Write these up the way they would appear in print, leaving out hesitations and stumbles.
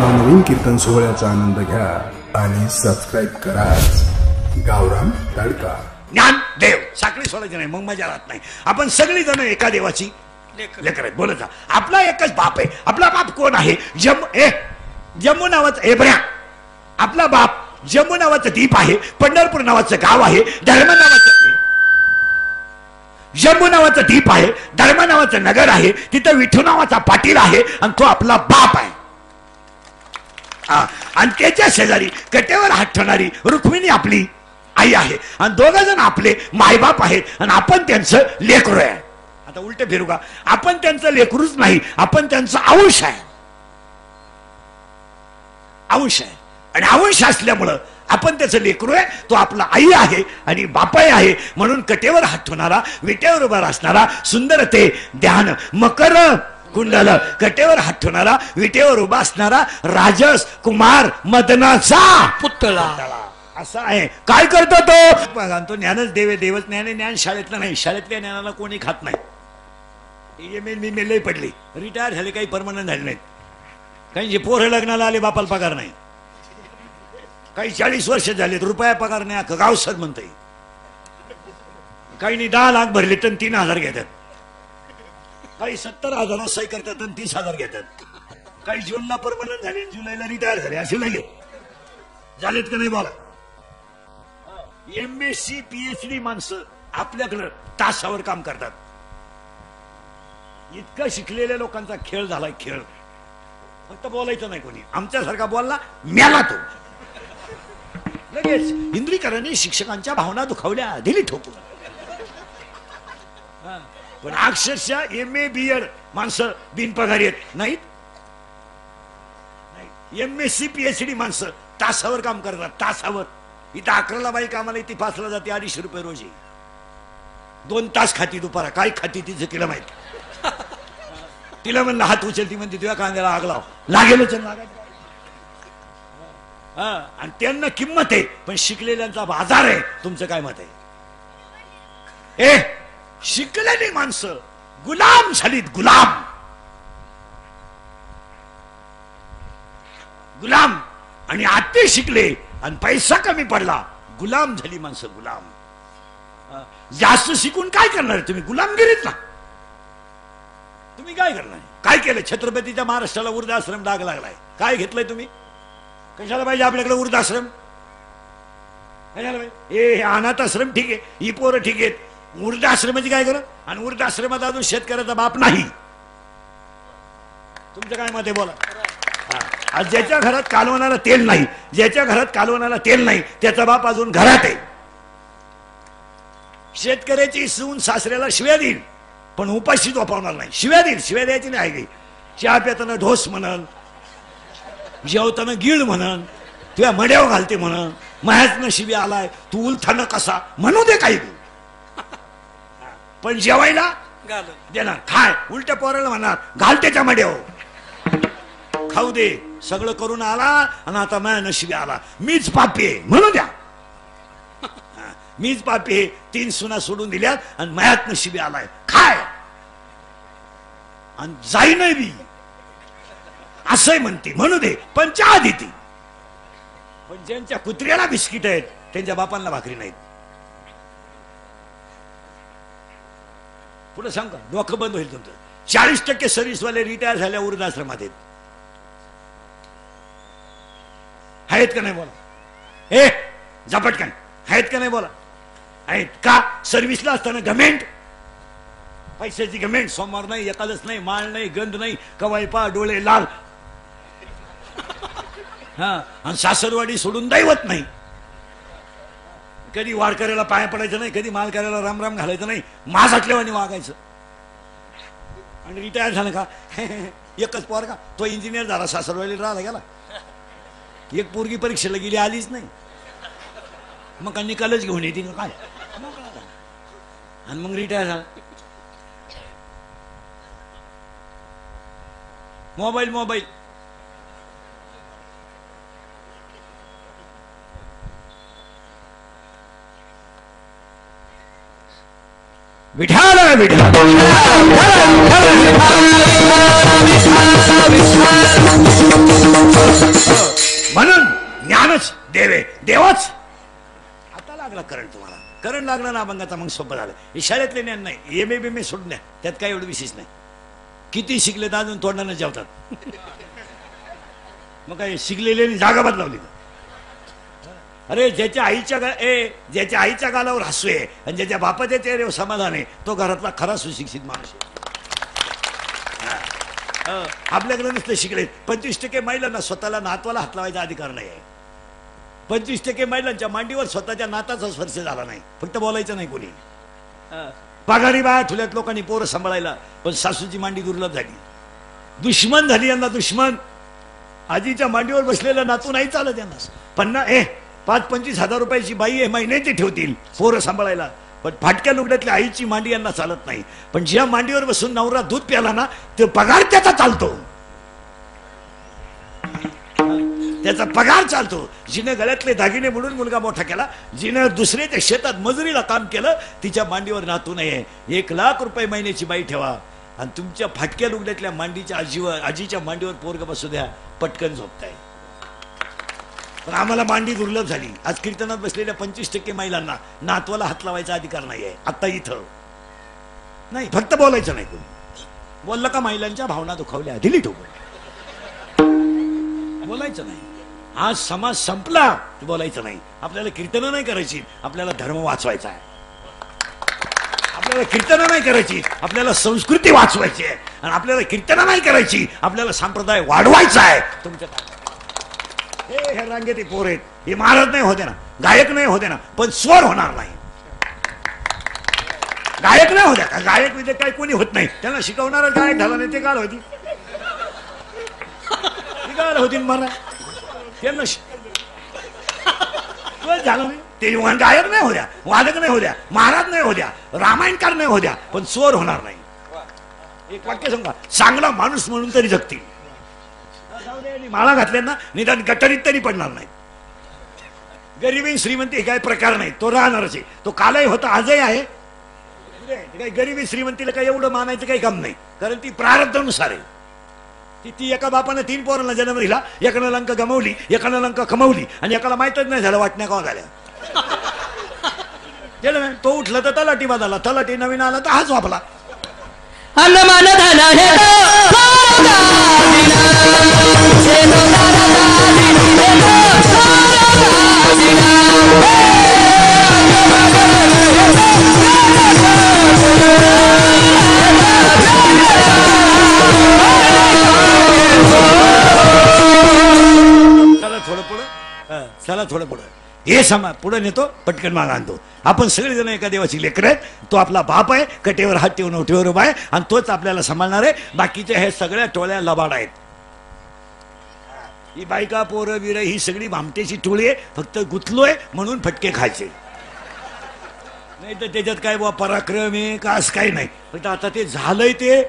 नवनवीन कीर्तन सोहळ्याचा आनंद घ्या आणि सबस्क्राईब करा गावरान तडका। ज्ञान देव साखळी सोडायची नाही, मग मजा राहत नाही। आपण सगळी जण एका देवाची लेकर आहेत। बोलत जा, आपला एकच बाप आहे। आपला बाप कोण आहे? जम्मू नावाचं एब्र्या आपला बाप जम्मू नावाचं द्वीप आहे, पंढरपूर नावाचं गाव आहे, धर्म नावाचं जम्मू नावाचं द्वीप आहे, धर्म नावाचं नगर आहे, तिथं विठू नावाचा पाटील आहे आणि तो आपला बाप आहे। आणि त्याच्या शेजारी कटेवर हात ठेवणारी रुक्मिणी आपली आई आहे आणि दोघं जण आपले मायबाप आहेत आणि आपण त्यांचं लेकरू आहे। आता उलट फिरू का, आपण त्यांचं लेकरूच नाही, आपण त्यांचं अंश आहे। अंश आहे आणि अंश असल्यामुळं आपण त्याचं लेकरू आहे, तो आपला आई आहे आणि बापाई आहे। म्हणून कटेवर हात ठेवणारा, विटेवर उभा असणारा, सुंदर ते ध्यान मकर कुंडल, कटेवर हात ठेवणारा, विटेवर उभा असणारा राजस कुमार मदनाचा पुतळा असा आहे। काय करतो तो? तो ज्ञानच देव, देवच ज्ञान आहे। ज्ञान शाळेतलं नाही, शाळेतल्या ज्ञानाला कोणी खात नाही। मी लई पडली, रिटायर झाले, काही परमनंट झाले नाहीत, काही जे पोरं लग्नाला आले बापाला पगार नाही, काही 40 वर्ष झाले रुपया पगार नाही, अख्खं गाव सर म्हणते, काही 10 लाख भरले तर 3,000 घेतात, काही 70,000 सही करतात आणि 30,000 घेतात, काही जूनला परमनंट झाले, जुलैला रिटायर झाले, असे लगे झालेत का नाही बोला? MSc PhD माणसं आपल्याकडं तासावर काम करतात। इतकं शिकलेल्या लोकांचा खेळ झालाय, खेळ फक्त बोलायचं नाही कोणी। आमच्यासारखा बोलला म्याला तो लगेच। इंद्रीकरांनी शिक्षकांच्या भावना दुखावल्या, दिली ठोकून। पण अक्षरशः MA BEd माणसं बिनपगारी आहेत नाहीत। MSc PhD माणसं तासावर काम करतात, तासावर। इथं 11ला बाई कामाला येते, 5ला जाते, 250 रुपये रोजी, 2 तास खाती दुपारा। काय खाती तिचं तिला माहिती। तिला म्हणलं हात उचलती, म्हणते तुझ्या कांद्याला आग लाव, लागेलच आणि त्यांना किंमत आहे, पण शिकलेल्यांचा बाजार आहे। तुमचं काय मत आहे? शिकलेली माणसं गुलाम झालीत, गुलाम गुलाम। आणि आते शिकले आणि पैसा कमी पडला, गुलाम झाली माणसं, गुलाम। जास्त शिकून काय करणार तुम्ही? गुलामगिरीत ना तुम्ही काय करणार? काय केलं? छत्रपतीच्या महाराष्ट्राला वृद्धाश्रम डाग लागलाय, काय घेतलंय तुम्ही? कशाला पाहिजे आपल्याकडे वृद्धाश्रम? हे अनाथ आश्रम ठीक आहे, ही पोरं ठीक आहेत, वृद्धाश्रमाची काय करत? आणि वृद्धाश्रमात अजून शेतकऱ्याचा बाप नाही। तुमचं काय मत आहे बोला? ज्याच्या घरात कालवणाला तेल नाही, ज्याच्या घरात कालवणाला तेल नाही, त्याचा बाप अजून घरात आहे। शेतकऱ्याची सून सासऱ्याला शिव्या देईल, पण उपाशी झोपवणार नाही। शिव्या देईल, शिव्या द्यायची नाही काही। चहा पिताना ढोस म्हणन, जेवताना गिळ म्हणन, तुझ्या मड्यावर घालते म्हणन, मायातनं शिव्या आलाय, तू उलथानं कसा म्हणू दे काही, पण जेवायला देणार, खाय। उलट्या पोराला म्हणणार घाल त्याच्या मड्यावर, खाऊ दे। सगळं करून आला आणि आता माया नशिबी आला, मीच पापी आहे म्हणू द्या, मीच पापी आहे। 3 सुना सोडून दिल्यात आणि मायात नशिबी आलाय, खाय आणि जाई नाही बी असंही म्हणते, म्हणू दे, पण चहा देते। पण ज्यांच्या कुत्र्याला बिस्किट आहेत त्यांच्या बापांना भाकरी नाहीत। पुढे सांग का, डोकं बंद होईल तुमचं। 40% सर्व्हिसवाले रिटायर झाल्या वृद्धाश्रमात आहेत का नाही बोला? झपटकन आहेत का नाही बोला? आहेत का? सर्व्हिसला असताना गमेंट, पैशाची गमेंट, सोमवार नाही, एकादश नाही, माळ नाही, गंध नाही, कवायपा, डोळे लाल, आणि सासरवाडी सोडून दैवत नाही। कधी वारकऱ्याला पाया पडायचं नाही, कधी मालकऱ्याला रामराम घालायचं नाही, माझातल्यावानी वागायचं। आणि रिटायर झालं का एकच पोर का, तो इंजिनियर झाला, सासरवाडी राहिला गेला। एक पोरगी परीक्षेला गेली, आलीच नाही, मग का निकालच घेऊन येते का काय? आणि मग रिटायर झाला। मोबाईल मोबाईल विठाल विठाल म्हणून ज्ञानच देव आहे, देवच. आता लागला करंट तुम्हाला, करंट लागला ना अभंगाचा, मग सोपं झालं. हे शाळेतले ज्ञान नाही, एम ए बी ए सोडून द्या, त्यात काय एवढं विशेष नाही. किती शिकले तर अजून तोंडानं जेवतात. मग काय शिकलेले जागा बदलावली. अरे ज्याच्या आईच्या गालावर हसू आहे आणि ज्याच्या बापाच्या चेहऱ्यावर समाधान आहे, तो घरातला खरा सुशिक्षित माणूस आहे. आपल्याकडे नुसतं शिकले. 25% महिलांना स्वतःला नातवाला हात लावायचा अधिकार नाही आहे. 25% महिलांच्या मांडीवर स्वतःच्या नाताचा स्पर्श झाला नाही, फक्त बोलायचं नाही कोणी. पगारी बाया ठुल्यात लोकांनी पोरं सांभाळायला, पण सासूची मांडी दुर्लभ झाली. दुश्मन झाली यांना दुश्मन. आजीच्या मांडीवर बसलेला नातू नाही चालत यांना. 5-25 हजार रुपयाची बाई आहे, महिन्याची ठेवतील पोरं सांभाळायला, पण फाटक्या लुगड्यातल्या आईची मांडी यांना चालत नाही. पण ज्या मांडीवर बसून नवरा दूध प्याला ना, तो पगार त्याचा चालतो, त्याचा पगार चालतो. जिने गळ्यातले दागिने म्हणून मुलगा मोठा केला, जिने दुसऱ्याच्या शेतात मजुरीला काम केलं, तिच्या मांडीवर नातू नाहीये. 1 लाख रुपये महिन्याची बाई ठेवा आणि तुमच्या फाटक्या लुगड्यातल्या मांडीच्या आजीच्या मांडीवर पोरग बसू द्या, पटकन झोपताय. पण आम्हाला मांडी दुर्लभ झाली. आज कीर्तनात बसलेल्या 25% महिलांना नातवाला हात लावायचा अधिकार नाहीये. आता इथं नाही, फक्त बोलायचं नाही. कोणी बोललं का महिलांच्या भावना दुखावल्या, दिली ठोकून. बोलायचं नाही. आज समाज संपला, बोलायचं नाही. आपल्याला कीर्तन नाही करायची, आपल्याला धर्म वाचवायचा आहे. आपल्याला कीर्तन नाही करायची, आपल्याला संस्कृती वाचवायची आहे. आणि आपल्याला कीर्तन नाही करायची, आपल्याला संप्रदाय वाढवायचा आहे. तुमच्या हे रांगेत पोर आहेत, हे महाराज नाही होते ना, गायक नाही होते ना, पण स्वर होणार नाही. गायक नाही होत्या का, गायक विद्या काही कोणी होत नाही. त्यांना शिकवणारा गायक झाला नाही, ते गाल होती, ती गाल होती मला. त्यांना झालं नाही, ते गायक नाही होत्या, वादक नाही होत्या, महाराज नाही होत्या, रामायणकार नाही होत्या, पण स्वर होणार नाही. एक वाक्य सांगा, चांगला माणूस म्हणून तरी जगतील. माळा घातल्यांना निदान गटरीत तरी पडणार नाही. गरिबी श्रीमंती हे काय प्रकार नाही, तो राहणारच आहे. तो कालही होता, आजही आहे. काही गरिबी श्रीमंतीला काही एवढं मानायचं काही काम नाही, कारण ती प्रारब्धानुसार आहे. ती एका बापानं 3 पोरांना जन्म दिला, एकानं लंक गमावली, एकानं लंक कमावली, आणि एकाला माहितच नाही झालं वाटण्या का झाल्या. तो उठला तर तलाठी बाजाला, तलाठी नवीन आला तर हाच वापला. चला थोडं पुढं हे समाज पुढे नेतो, पटकन माग आणतो. आपण सगळेजण एका देवाची लेकर आहेत. तो आपला बाप आहे, कटेवर हात ठेवून ओठीवर उभा आहे, आणि तोच आपल्याला सांभाळणार आहे. बाकीच्या हे सगळ्या टोळ्या लबाड आहेत. ही बायका पोरं बिरं ही सगळी भामटेची टोळी आहे. फक्त गुतलोय म्हणून फटके खायचे, नाही तर त्याच्यात काय बा पराक्रम आहे का असं काही नाही. फक्त आता ते झालंय, ते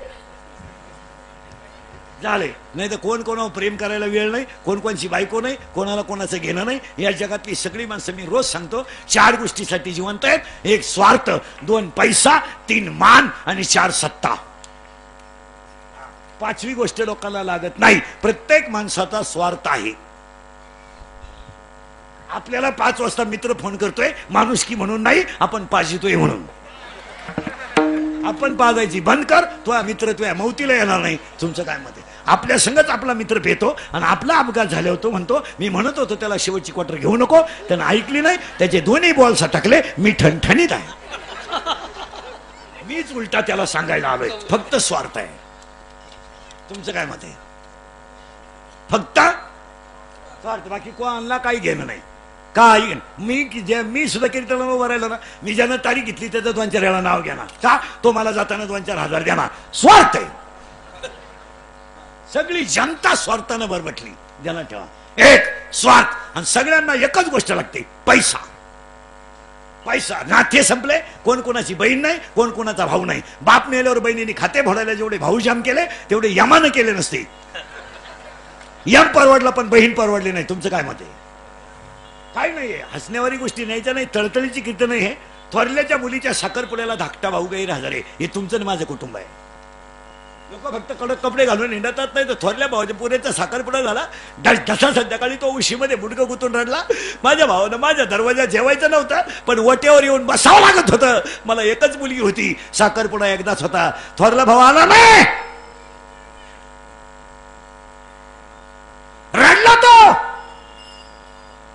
झालंय. नाही तर कोण कोणावर प्रेम करायला वेळ नाही, कोण कोणची बायको नाही, कोणाला कोणाचं घेणं नाही. या जगातली सगळी माणसं मी रोज सांगतो 4 गोष्टीसाठी जिवंत आहेत. 1 स्वार्थ, 2 पैसा, 3 मान आणि 4 सत्ता. 5वी गोष्ट लोकांना लागत नाही. प्रत्येक माणसाचा स्वार्थ आहे. आपल्याला 5 वाजता मित्र फोन करतोय, माणुसकी म्हणून नाही, आपण पाजितोय म्हणून. आपण पाजायची बंद कर, तो मित्र तुझ्या मौतीला येणार नाही. तुमचं काय मत आहे? आपल्या संगच आपला मित्र भेटतो आणि आपला अपघात झाले होतो म्हणतो, मी म्हणत होतो त्याला शेवटची क्वार्टर घेऊ नको, त्यानं ऐकली नाही, त्याचे 2ही बॉल्स टाकले, मी ठणठणीत आहे. मीच उलटा त्याला सांगायला आलोय. फक्त स्वार्थ आहे. तुमचं काय मत आहे? फक्त स्वार्थ, बाकी कोणाला काही घेणं नाही. काही मी सुद्धा कीर्तनाला उभं राहिलो ना, मी ज्यानं तारीख घेतली त्याचं 2-4 वेळा नाव घेणार का, तो मला जाताना 2-4 हजार देणार. स्वार्थ आहे. सगळी जनता स्वार्थानं बरबटली. ध्यानात ठेवा, 1 स्वार्थ. आणि सगळ्यांना एकच गोष्ट लागते, पैसा. पैसा. नाते संपले, कोण कोणाची बहीण नाही, कोण कोणाचा भाऊ नाही. बाप मेल्यावर बहिणीने खाते फोडायला जेवढे भाऊ जाम केले, तेवढे यमानं केले नसते. यम परवडला पण बहीण परवडली नाही. तुमचं काय मत आहे? काय नाहीये, हसण्यावारी गोष्टी न्यायच्या नाही. तळतळीची कीर्तन आहे हे. थोरल्याच्या मुलीच्या साखरपुड्याला धाकटा भाऊ गैरहजर आहे. हे तुमचं आणि माझं कुटुंब आहे. लोक फक्त कडक कपडे घालून हिंडतात नाही तर थोरल्या भावाच्या पुरेचा साखरपुडा झाला. जसा संध्याकाळी तो उशीमध्ये मुडकं गुतून रडला. माझ्या भावानं माझ्या दरवाजा जेवायचं नव्हतं पण वटेवर येऊन बसावं लागत होतं. मला एकच मुलगी होती. साखरपुडा एकदाच होता. थोरला भाऊ आला नाही. रडला तो.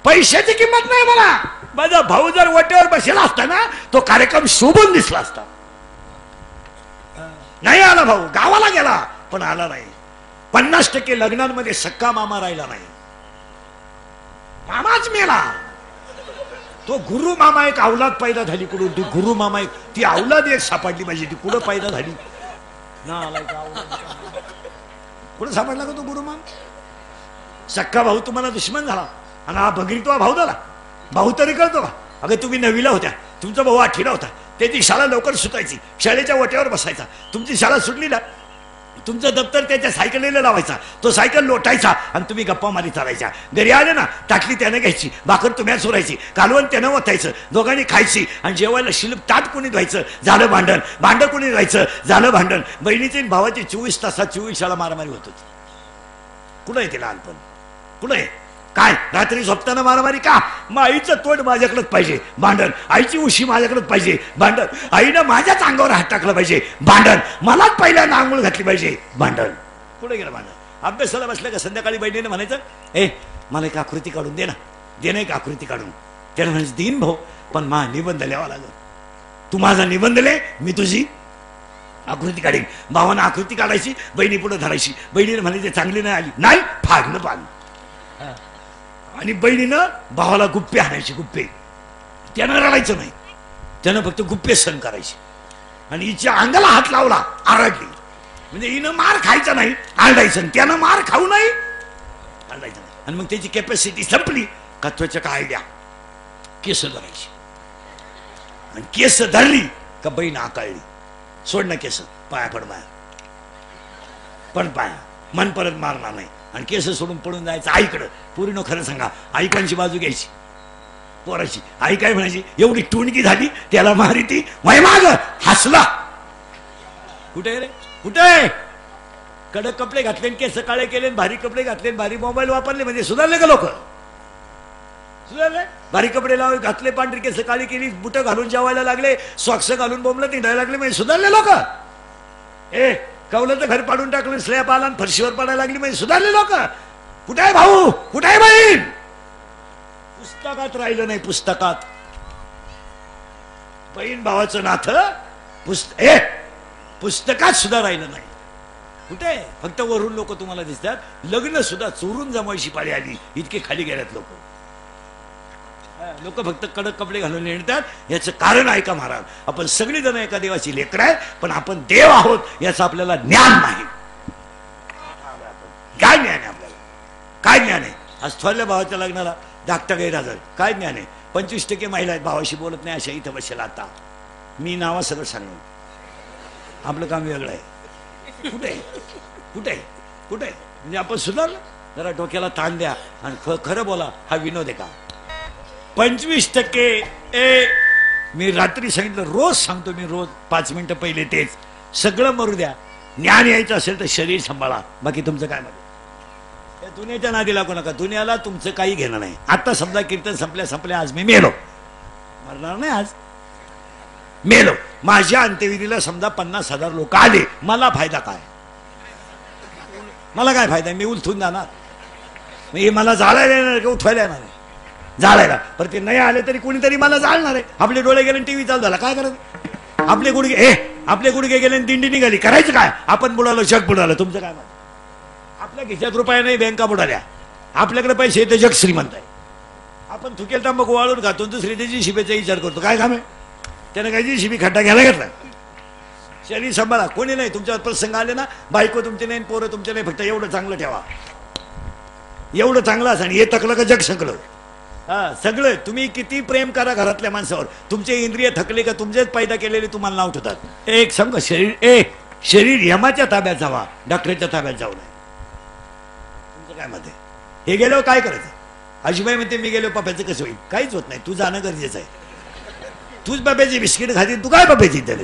पैशाची किंमत नाही मला. माझा भाऊ जर वटेवर बसला असता ना तो कार्यक्रम शोभून दिसला असता. नाही आला भाऊ. गावाला गेला पण आला नाही. 50% लग्नांमध्ये सक्का मामा राहिला नाही. मामाच मेला. तो गुरु मामा एक अवलाद पैदा झाली कुठून. ती गुरु मामा एक ती अवलाद एक सापडली पाहिजे. ती कुठं पैदा झाली ना आला कुठं सापडला का तो गुरु मामा. सक्का भाऊ तुम्हाला दुश्मन झाला आणि हा बगरी तो भाऊ झाला. भाऊ तरी कळतो का. अगं तुम्ही 9वीला होत्या. तुमचा भाऊ 8वीला होता. त्याची शाळा लवकर सुटायची. शाळेच्या वट्यावर बसायचा. तुमची शाळा सुटली ना तुमचं दप्तर त्याच्या सायकलीला लावायचा. तो सायकल लोटायचा आणि तुम्ही गप्पा मारी चालायच्या. घरी आले ना ताटली त्यानं घ्यायची. भाकर तुम्ही सोडायची. कालवण त्यानं ओतायचं. दोघांनी खायची आणि जेवायला शिल्प ताट कोणी धुवायचं झालं भांडण. भांडं कोणी धुवायचं झालं भांडण. बहिणीची भावाची 24 तासात 24 शाळा मारामारी होत होती. कुठं आहे ते लहानपण. कुठं आहे काय. रात्री झोपताना मारामारी का. मग आईचं तोंड माझ्याकडेच पाहिजे भांडण. आईची उशी माझ्याकडेच पाहिजे भांडण. आईनं माझ्याच अंगावर हात टाकला पाहिजे भांडण. मलाच पहिल्यांदा आंघोळ घातली पाहिजे भांडण. कुठे गेलं भांडण. अभ्यासाला बसलं का संध्याकाळी बहिणीने म्हणायचं मला एक आकृती काढून दे ना. दे ना एक आकृती काढून. त्याला म्हणायचं देईन भाऊ पण मा निबंध लिहावा लागल. तू माझा निबंध ले मी तुझी आकृती काढीन. भावानं आकृती काढायची. बहिणी पुढे धरायची. बहिणीने म्हणायचे चांगली नाही आली नाही फाडलं पान. आणि बहिणीनं भावाला गुप्पे आणायचे. गुप्पे त्यानं रडायचं नाही. त्यानं फक्त गुप्पे सहन करायचे. आणि हिच्या अंगाला हात लावला आरडली म्हणजे हिनं मार खायचा नाही आरडायचं. त्यानं मार खाऊ नाही आरडायचं नाही. आणि मग त्याची कॅपॅसिटी संपली का त्वचा काय आयडिया केस धरायची. आणि केस धरली का बहीण आकाळली. सोड ना केस पाया पड माया पण पाया मन परत मारणार नाही. आणि केस सोडून पडून जायचं आईकडं. पूर्ण खरं सांगा आई कोणची बाजू घ्यायची पोराची. आई काय म्हणायची एवढी टुणकी झाली त्याला मारी ती वय माग हसला. कुठे रे कुठे. कडक कपडे घातले केस काळे केले भारी कपडे घातले भारी मोबाईल वापरले म्हणजे सुधारले का लोक. सुधारले. भारी कपडे घातले पांढरी केस काळी केली बुटं घालून जेवायला लागले. सॉक्स घालून बोंबलं निघायला लागले म्हणजे सुधारले लोक. कवलं तर घर पाडून टाकलं. स्लॅब आला फरशीवर पडायला लागली म्हणजे सुधारले लोक. कुठे आहे भाऊ कुठे आहे बहीण. पुस्तकात राहिलं नाही. पुस्तकात बहीण भावाचं नातं पुस्तकात सुद्धा राहिलं नाही. कुठे फक्त वरून लोक तुम्हाला दिसतात. लग्न सुद्धा चोरून जमवायची पाळी आली. इतके खाली गेल्यात लोक. लोक फक्त कडक कपडे घालून येतात. याचं कारण आहे का महाराज आपण सगळी जण एका देवाची लेकरं आहे पण आपण देव आहोत याचं आपल्याला ज्ञान नाही. काय ज्ञान आहे आपल्याला. काय ज्ञान आहे. आज थोरल्या भावाच्या लग्नाला धाकटा गैरहजर. काय ज्ञान आहे. 25% महिला आहेत भावाशी बोलत नाही अशा इथं बसेल. आता मी नावा सगळं सांगून आपलं काम वेगळं आहे. कुठे कुठे कुठे म्हणजे आपण सुधारलं. जरा डोक्याला ताण द्या आणि खरं बोला. हा विनोद आहे का. 25% मी रात्री सांगितलं रोज सांगतो मी रोज 5 मिनिटं पहिले तेच. सगळं मरू द्या. ज्ञान यायचं असेल तर शरीर सांभाळा. बाकी तुमचं काय मध्ये या दुनियाच्या नादी लागू नका. दुनियाला तुमचं काही घेणं नाही. आता समजा कीर्तन संपल्या आज मी मेलो मरणार नाही. आज मेलो माझ्या अंत्यविधीला समजा 50,000 लोक आले मला फायदा काय. मला काय फायदा. मी उलथून जाणार. हे मला जाळायला येणार का उठवायला येणार आहे. जाळायला पण ते नाही आले तरी कोणीतरी मला जाळणार आहे. आपले डोळे गेले टीव्ही चालू झाला काय करायचं. आपले गुडघे गेले दिंडी निघाली करायचं काय. आपण बुडालो जग बुडालं. तुमचं काय म्हणत. आपल्या खिशात रुपया नाही बँका बुडाल्या. आपल्याकडे पैसे ते जग श्रीमंत आहे. आपण थुकेल तांबाखू वाळून खातो दुसरी त्याची शिबेचा विचार करतो. काय काम आहे. त्यानं काय जी शिबी खड्डा घ्यायला घेतला. शरीर सांभाळा. कोणी नाही. तुमच्यावर प्रसंग आले ना बायको तुमचे नाही पोरं तुमचे नाही. फक्त एवढं चांगलं ठेवा. एवढं चांगलं असं हे तकलं का जग सगळं. सगळं तुम्ही किती प्रेम करा घरातल्या माणसावर तुमचे इंद्रिय थकले का तुमचेच पैदा केलेले तुम्हाला नाव ठेवतात. एक सांग शरीर यमाच्या ताब्यात जावा डॉक्टरच्या ताब्यात जाऊ नये. तुमचं काय मत आहे. हे गेल्यावर काय करायचं. आजीबाई म्हणते मी गेलो पप्याचं कसं होईल. काहीच होत नाही. तू जाणं गरजेचं आहे. तूच बाब्याची बिस्किट खाती तू काय बाब्याची त्याला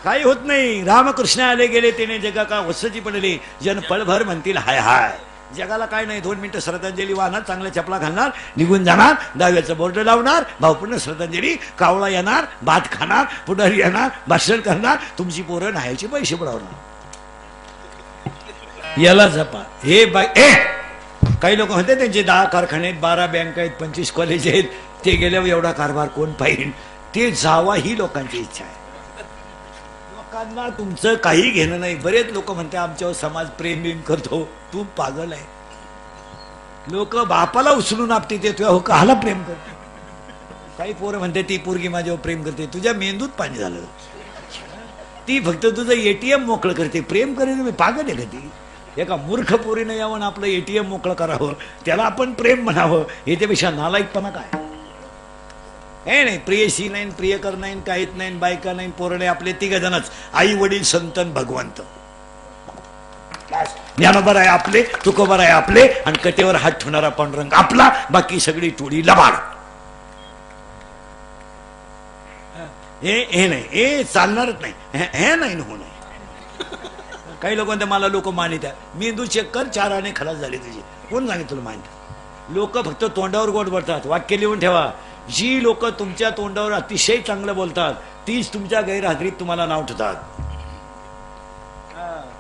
काही होत नाही. रामकृष्ण आले गेले तेने जगा का वसची पडले, जन पळभर म्हणतील हाय हाय. जगाला काय नाही, 2 मिनिटं श्रद्धांजली वाहणार, चांगल्या चपला घालणार, निघून जाणार, दहाव्याचं बोर्ड लावणार, भावपूर्ण श्रद्धांजली, कावळा येणार, भात खाणार, पुढारी येणार, भाषण करणार, तुमची पोरं न्हायचे पैसे बुडवणार. याला जपा. हे काही लोक म्हणते त्यांचे 10 कारखाने आहेत, 12 बँक आहेत, 25 कॉलेज आहेत, ते गेल्यावर एवढा कारभार कोण पाहिजे? ते जावा ही लोकांची इच्छा आहे. लोकांना तुमचं काही घेणं नाही. बरेच लोक म्हणते आमच्यावर समाज प्रेम बिम करतो. तू पागल आहे. लोक बापाला उचलून आपते ते तुझ्या हो काहाला प्रेम करतो. काही पोरं म्हणते ती पोरगी माझ्यावर प्रेम करते. तुझ्या मेंदूत पाणी झालं. ती फक्त तुझं ATM मोकळं करते. प्रेम करेल मी पागल आहे का ती? एका मूर्ख पोरीनं यावं आपलं ATM मोकळं करावं, त्याला आपण प्रेम म्हणावं, याच्यापेक्षा नालायकपणा काय? हे नाही, प्रियशी नाही, प्रियकर नाही, काहीच नाही, बायका नाही, पोरणे आपले 3 जणच, आई वडील संतन भगवंत. ज्ञानोबर आहे आपले, तुकोबर आहे आपले, आणि कटेवर हात ठेवणारा पांडुरंग आपला, बाकी सगळी टोळी लबाड. हे नाही, हे चालणारच नाही. हे नाही होऊ नये. काही लोक म्हणते मला लोक मानित आहे. मेंदू चेक कर, 4 आणे खलास झाले तुझे. कोण सांगितलं तुला मानित? लोक फक्त तोंडावर गोड बोलतात. वाक्य लिहून ठेवा. जी लोक तुमच्या तोंडावर अतिशय चांगलं बोलतात तीच तुमच्या गैरहजेरीत तुम्हाला नाव ठेवतात.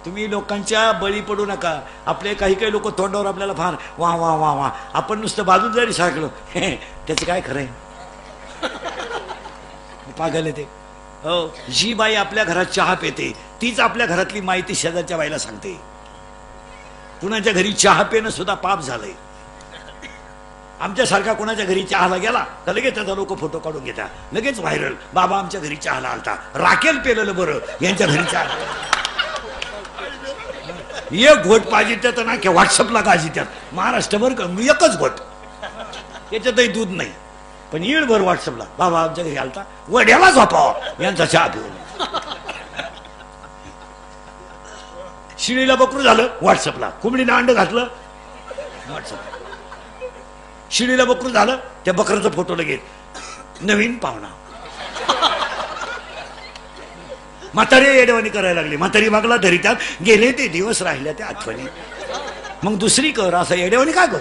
तुम्ही लोकांच्या बळी पडू नका. आपले काही लोक तोंडावर आपल्याला फार वा वा वा वा, आपण नुसतं बाजून जरी सारखलो त्याचं काय खरंय? पागल आहे ते. हो, जी बाई आपल्या घरात चहा पेते तीच आपल्या घरातली माहिती शेजारच्या बाईला सांगते. कुणाच्या घरी चहा पेणं सुद्धा पाप झालंय. आमच्यासारखा कोणाच्या घरी चहाला गेला तर लगेच त्याचा लोक फोटो काढून घेतात, लगेच व्हायरल. बाबा आमच्या घरी चहाला आलता, राखेल पेलेलं बरं, यांच्या घरी चहा. एक घोट पाहिजे त्यात ना की व्हॉट्सअपला गाजी त्यात महाराष्ट्रभर एकच घोट, याच्यातही दूध नाही, पण येळभर व्हॉट्सअपला बाबा आमच्या घरी आलता, वड्याला झोपाव यांचा चहा पिऊन. शिळीला बकरू झालं व्हॉट्सअपला, कोंबडीनं अंड घातलं व्हॉट्सअप. शिळीला बकरू झालं त्या बकराचा फोटो लगेच, नवीन पाहुणा. म्हातारी येडवाणी करायला लागली. म्हातारी मागला धरितात, गेले ते दिवस राहिल्या त्या आठवणी, मग दुसरी कर. असं येडवाणी काय कर?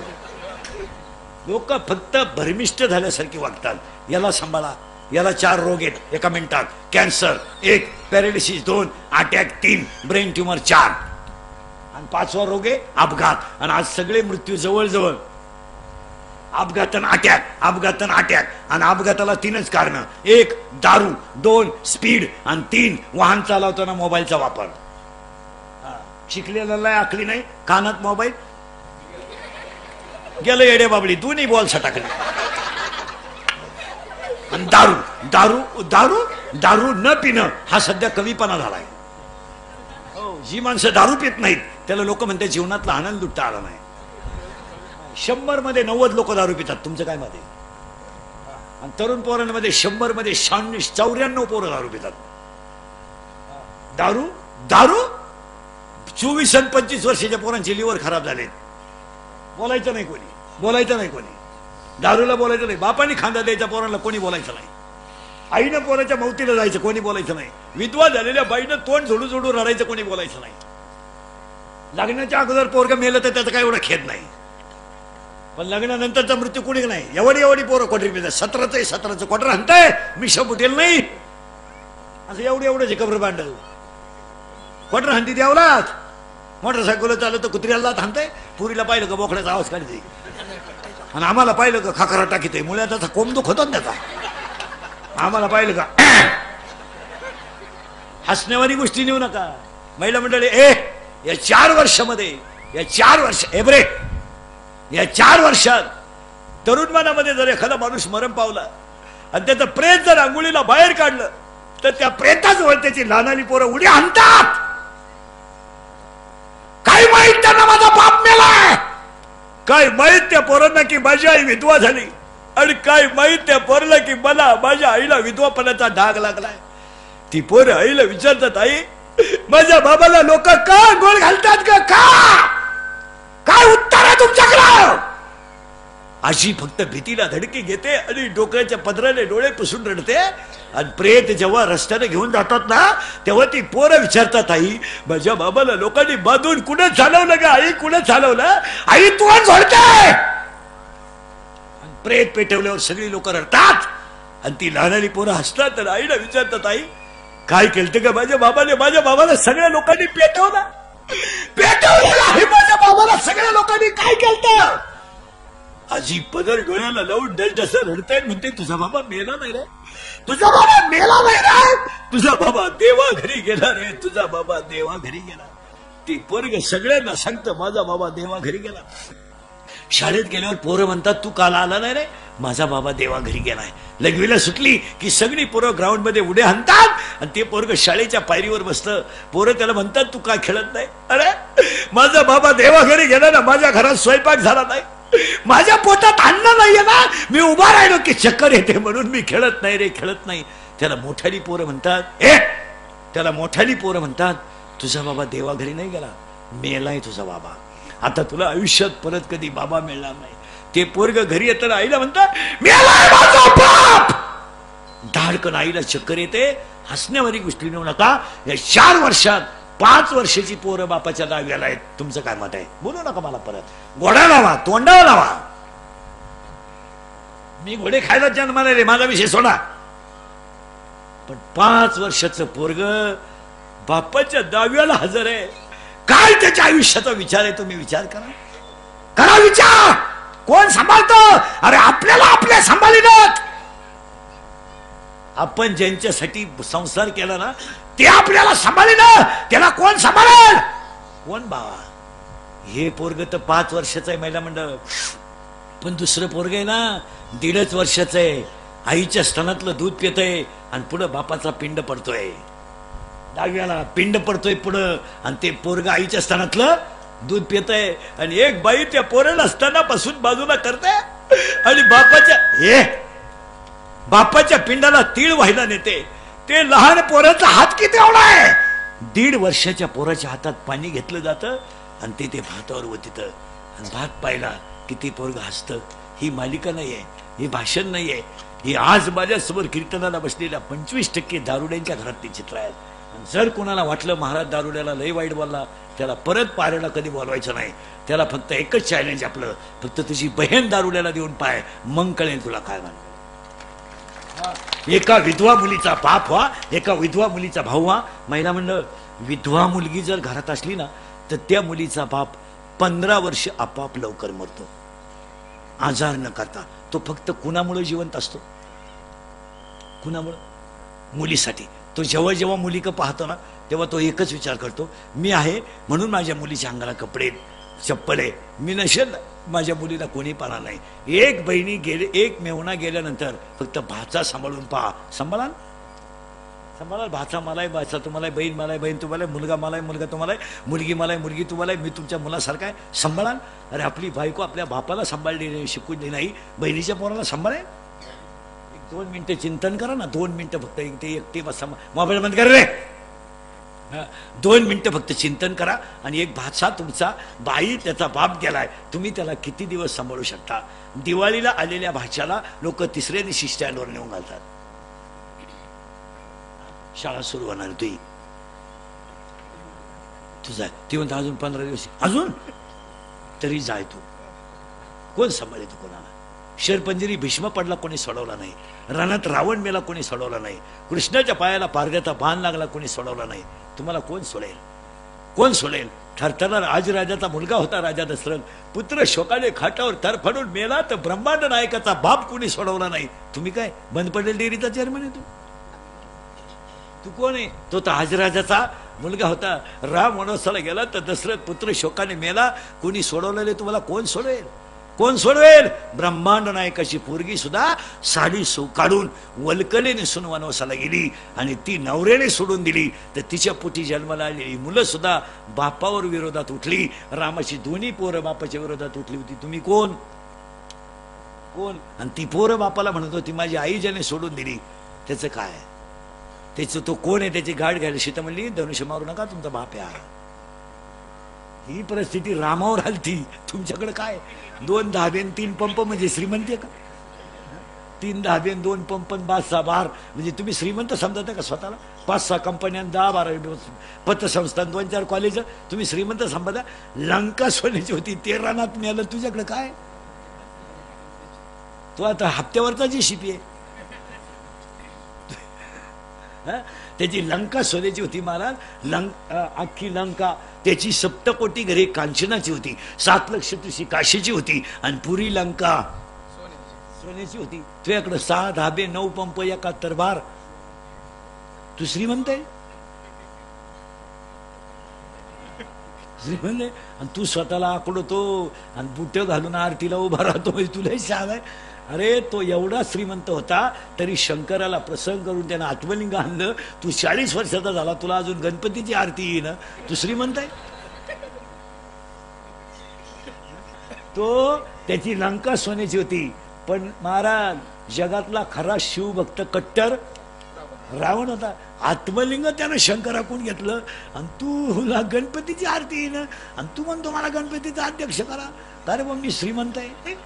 लोक फक्त भरमिष्ट झाल्यासारखी वागतात. याला सांभाळा, याला 4 रोग आहेत एका मिनिटात. Cancer 1, paralysis 2, attack 3, brain tumour 4, आणि 5वा रोग आहे अपघात. आणि आज सगळे मृत्यू जवळजवळ अपघातन अटॅक, अपघातन अटॅक. आणि अपघाताला 3च कारण: 1 दारू, 2 स्पीड, आणि 3 वाहन चालवताना मोबाईलचा वापर. शिकलेला आखली नाही, कानात मोबाईल, गेलं येडे बाबळी, दोन्ही बॉल सटाकले. आणि दारू दारू दारू दारू न पिणं हा सध्या कवीपणा झालाय. जी माणसं दारू पित नाहीत त्याला लोक म्हणतात जीवनातला आनंद लुटता आला नाही. 100 मध्ये 90 लोक दारू पितात. तुमचं काय मत आहे? आणि तरुण पोरांमध्ये 100 मध्ये 94 पोरं दारू पितात. दारू दारू 24 आणि 25 वर्षाच्या पोरांचे लिव्हर खराब झालेत. बोलायचं नाही कोणी, बोलायचं नाही कोणी, दारूला बोलायचं नाही. बापाने खांदा द्यायचा पोरांना, कोणी बोलायचं नाही. आईनं पोराच्या मौतीला जायचं, कोणी बोलायचं नाही. विधवा झालेल्या बाईनं तोंड झोडू झोडू रडायचं, कोणी बोलायचं नाही. लग्नाच्या अगोदर पोरगं मेलं तर त्याचा काय एवढा खेद नाही, पण लग्नानंतरचा मृत्यू कोणी नाही. एवढी पोरं क्वार्टर पितात. 17चं क्वार्टर आणताय, मिशा बुटेल नाही असं एवढे कबर बांधल क्वार्टर हाणती द्यावलाच. मोटरसायकल चालत तर कुत्र्याला थांबताय. पुरीला पाहिलं का बोकड्याचा आवाज काढते, आणि आम्हाला पाहिलं का खाकरा टाकीते. मुळ्या त्याचा कोंब दुख होतो त्याचा. आम्हाला पाहिलं का हसण्यावारी गोष्टी नेऊ नका. महिला मंडळी, या 4 वर्षामध्ये, या 4 वर्ष एब्रे, या 4 वर्षात तरुण मनामध्ये जर एखादा माणूस मरण पावला आणि त्याचं प्रेत जर अंघोळीला बाहेर काढलं तर त्या प्रेताजवळ त्याची लहानाली पोरं उडी आणतात. काय माहित त्यांना माझा बाप मेलाय, काय माहित त्या पोरांना की माझी आई विधवा झाली, आणि काय माहित त्या पोराला की मला माझ्या आईला विधवापणाचा डाग लागलाय. ती पोरं आईला विचारतात, आई माझ्या बाबाला लोक का गोळ घालतात का? काय उत्तर आहे तुमच्याकडं? अशी फक्त भीतीला धडकी घेते आणि डोक्याच्या पदराने डोळे पुसून रडते. आणि प्रेत जेव्हा रस्त्याने घेऊन जातात ना तेव्हा ती पोरं विचारतात, आई माझ्या बाबाला लोकांनी बांधून कुणा चालवलं का आई, कुणा चालवलं आई, तू झोडते. प्रेत पेटवल्यावर सगळी लोक रडतात आणि ती लहानली पोरं हसतात आणि आईला विचारतात, आई काय केलं का माझ्या बाबाने, माझ्या बाबाला सगळ्या लोकांनी पेटवलं आहे, माझ्या बाबाला सगळ्या लोकांनी काय केलं. आजी पदर डोळ्याला लावून डसडसं रडतायत, म्हणते तुझा बाबा मेला नाही रे, तुझा बाबा मेला नाही रे, तुझा बाबा देवा घरी गेला रे, तुझा बाबा देवा घरी गेला. ती पोरग सगळ्यांना सांगतं माझा बाबा देवा घरी गेला. शाळेत गेल्यावर पोरं म्हणतात तू काल आला नाही रे, माझा बाबा देवा घरी गेलाय. लघवीला सुटली की सगळी पोरं ग्राउंड मध्ये उड्या हाणतात आणि ते पोरग शाळेच्या पायरीवर बसतं. पोरं त्याला म्हणतात तू का खेळत नाही, अरे माझा बाबा देवा घरी गेला ना, माझ्या घरात स्वयंपाक झाला नाही, माझ्या पोटात अन्न नाहीये ना, मी उभा राहिलो की चक्कर येते म्हणून मी खेळत नाही रे, खेळत नाही. त्याला मोठाली पोरं म्हणतात, त्याला मोठाली पोरं म्हणतात तुझा बाबा देवा घरी नाही गेला, मेलाय तुझा बाबा, आता तुला आयुष्यात परत कधी बाबा मिळणार नाही. ते पोरग घरी येताना आईला म्हणतात मेलाय माझा बाप. धाडकन आईला चक्कर येते. हसण्यावारी गोष्टी नेऊ नका. या 4 वर्षात 5 वर्षाची पोरं बापाच्या दाव्याला आहेत. तुमचं काय मत आहे? बोलू नका मला परत. घोडा लावा, तोंडाला लावा. मी घोडे खायला जन्माला रे, माझा विषय सोडा. पण 5 वर्षाचं पोरग बापाच्या दाव्याला हजर आहे. काय त्याच्या आयुष्याचा विचार आहे? तुम्ही विचार करा विचार. कोण सांभाळतो? अरे आपल्याला आपल्या सांभाळीनात. आपण ज्यांच्यासाठी संसार केला ना ते आपल्याला सांभाळीना, त्याला कोण सांभाळेल? कोण बाबा? हे पोरग तर 5 वर्षाचं आहे महिला मंडळ, पण दुसरं पोरग आहे ना 1.5 वर्षाचं आहे. आईच्या स्तनातलं दूध पितय आणि पुढं बापाचा पिंड पडतोय. डाव्याला पिंड पडतोय पुढं आणि ते पोरग आईच्या स्तनातलं दूध पितय आणि एक बाई त्या पोराला स्तनापासून बाजूला करते आणि बापाच्या पिंडाला तीळ व्हायला नेते. ते लहान पोराचा हात किती एवढा आहे? 1.5 वर्षाच्या पोराच्या हातात पाणी घेतलं जातं आणि ते भातावर वतीत आणि भात पाहिला की ते पोरग हसतं. ही मालिका नाहीये, हे भाषण नाहीये, ही आज माझ्यासमोर कीर्तनाला बसलेल्या 25% दारुड्यांच्या घरातली चित्र आहेत. जर कोणाला वाटलं महाराज दारुड्याला लय वाईट बोलला, त्याला परत पारायला कधी बोलवायचं नाही. त्याला फक्त एकच चॅलेंज आपलं, फक्त तुझी बहीण दारुड्याला देऊन पाय, मग कळेल तुला काय म्हणतो. एका विधवा मुलीचा बाप व्हा, एका विधवा मुलीचा भाऊ व्हा. महिला मंडळ, विधवा मुलगी जर घरात असली ना तर त्या मुलीचा बाप 15 वर्ष आपाप लवकर मरतो, आजार न करता. तो फक्त कुणामुळे जिवंत असतो? कुणामुळे? मुलीसाठी. तो जेव्हा जेव्हा मुलीकडे पाहतो ना तेव्हा तो एकच विचार करतो, मी आहे म्हणून माझ्या मुलीच्या अंगाला कपडे चप्पल आहे, मी नसेल माझ्या मुलीला कोणी पाहणार नाही. एक बहिणी गेले, एक मेहुणा गेल्यानंतर फक्त भाचा सांभाळून पहा. सांभाळा भाचा मलाय, भाचा तुम्हाला, बहीण मलाय, बहीण तुम्हाला, मुलगा मलाय, मुलगा तुम्हाला, मुलगी मलाय, मुलगी तुम्हाला, मी तुमच्या मुलासारखा आहे, सांभाळा. अरे आपली बायको आपल्या बापाला सांभाळली नाही, शिकून नाही, बहिणीच्या पोराला सांभाळे. 2 मिनिटं चिंतन करा ना, 2 मिनिटं फक्त. एकटे बसा, मोबाईल बंद कर रे. 2 मिनिटं फक्त चिंतन करा. आणि एक भाचा तुमचा, बाई त्याचा बाप गेलाय, तुम्ही त्याला किती दिवस सांभाळू शकता? दिवाळीला आलेल्या भाच्याला लोक 3ऱ्या दिवशी स्टँडवर नेऊन घालतात. शाळा सुरू होणार तुझा, ती म्हणता अजून 15 दिवस, अजून तरी जाय तू. कोण सांभाळे तू कोणाला? शेरपंजरी भीष्म पडला कोणी सोडवला नाही, रणात रावण मेला कोणी सोडवला नाही, कृष्णाच्या पायाला पारद्याचा बाण लागला कोणी सोडवला नाही. तुम्हाला कोण सोडेल? कोण सोडेल? ठरठरणार आज राजाचा मुलगा होता राजा दशरथ, पुत्र शोकाने खाटावर तरफडून मेला तर ब्रह्मांड नायकाचा बाप कोणी सोडवला नाही. तुम्ही काय बंद पडेल डेअरीचा चेअरमन आहे? तू कोण आहे? तो तर आज राजाचा मुलगा होता. राम वनवासाला गेला तर दशरथ पुत्र शोकाने मेला, कोणी सोडवलेले तुम्हाला कोण सोडवेल? कोण सोडवेल? ब्रह्मांड नायकाची पोरगी सुद्धा साडी काढून वलकले नेसून वनवासाला गेली आणि ती नवऱ्याने सोडून दिली, तर तिच्या पोटी जन्माला आलेली मुलं सुद्धा बापावर विरोधात उठली. रामाची दोन्ही पोरं बापाच्या विरोधात उठली होती. तुम्ही कोण? आणि ती पोरं बापाला म्हणत होती माझी आई ज्याने सोडून दिली, त्याचं काय? त्याचं तो कोण आहे? त्याची गाठ घ्यायला सीता म्हणली धनुष्य मारू नका, तुमचा बाप आहे. ही परिस्थिती रामावर आलती. तुमच्याकडे काय 2 धाबे 3 पंप म्हणजे श्रीमंती आहे का? 3 धाबे 2 पंप 5-6 बार म्हणजे तुम्ही श्रीमंत समजता का स्वतःला? 5-6 कंपन्या 10-12 पतसंस्था 2-4 कॉलेज तुम्ही श्रीमंत समजता? लंका सोन्याची होती 13 नात मिळालं. तुझ्याकडे काय? तो आता हप्त्यावरचा जी शिपी आहे. त्याची लंका सोन्याची होती महाराज. अख्खी लंका त्याची 7 घरे कांचनाची होती. 7 लक्ष तुझी काशीची होती आणि पुरी लंका सोन्याची होती. तुझ्याकडे 6 धाबे 9 पंप 71 बार. तू श्रीमंत आहे, श्रीमंत आहे. आणि तू स्वतःला आकडतो आणि बुट घालून आरतीला उभा राहतो म्हणजे तुला शान आहे. अरे तो एवढा श्रीमंत होता तरी शंकराला प्रसंग करून त्यानं आत्मलिंग आणलं. तू 40 वर्षाचा झाला, तुला अजून गणपतीची आरती येईन. तू श्रीमंत आहे. तो त्याची लंका सोन्याची होती. पण महाराज जगातला खरा शिवभक्त कट्टर रावण होता. आत्मलिंग त्यानं शंकराकडून घेतलं आणि तुला गणपतीची आरती येईन आणि तू म्हणतो मला गणपतीचा अध्यक्ष करा. अरे मग मी श्रीमंत आहे.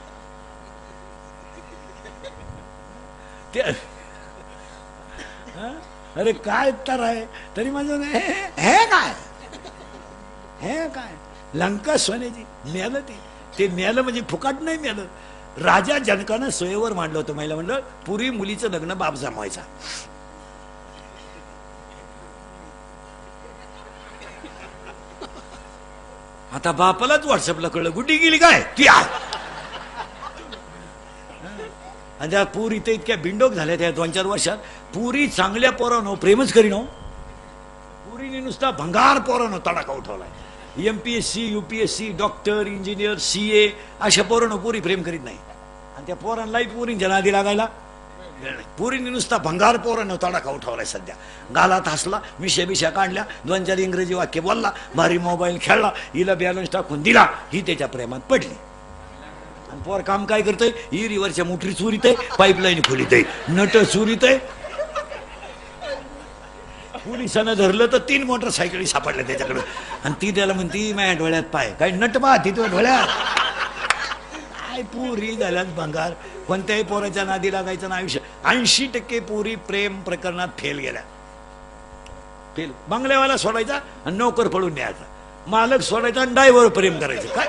अरे काय तर आहे तरी माझं हे काय, हे काय लंका सोन्याची मिळालं. ते मिळालं म्हणजे फुकाट नाही मिळालं. राजा जनकानं स्वयंवर मांडलं होतं. महिला म्हणलं पुरी मुलीचं लग्न बाप जमवायचा. आता बापालाच व्हॉट्सअपला कळलं गुड्डी गेली काय ती आहे. आणि त्या पूर इथे इतक्या बिंडोक झाल्या त्या 2-4 वर्षात. पुरी चांगल्या पोरानं प्रेमच करीनो. पुरीने नुसता भंगार पोरानं तडाखा उठवलाय. MPSC UPSC doctor engineer CA अशा पोरानं पुरी प्रेम करीत नाही. आणि त्या पोरांनाही पुरींच्या नादी लागायला पुरीने नुसता भंगार पोरानं तडाखा उठवलाय. सध्या गालात हसला, मिशा काढल्या, 2-4 इंग्रजी वाक्य बोलला, भारी मोबाईल खेळला, हिला बॅलन्स टाकून दिला, ही त्याच्या प्रेमात पडली. आणि पोर काम काय करतोय? इरीवरच्या मोटरी चोरीत आहे, पाईपलाईन खोलीत आहे, नट चोरीत आहे. पोलिसानं धरलं तर 3 मोटरसायकली सापडल्या त्याच्याकडे. आणि ती त्याला म्हणती माझ्या डोळ्यात पाय काय नट पाहती तुझ्या डोळ्यात काय. पुरी झाल्यात भंगार. कोणत्याही पोराच्या नादी लागायचं ना. आयुष्य 80% पुरी प्रेम प्रकरणात फेल गेल्या. फेल. बंगल्यावाला सोडायचा आणि नोकर पडून न्यायचा. मालक सोडायचा आणि ड्रायव्हर प्रेम करायचं. काय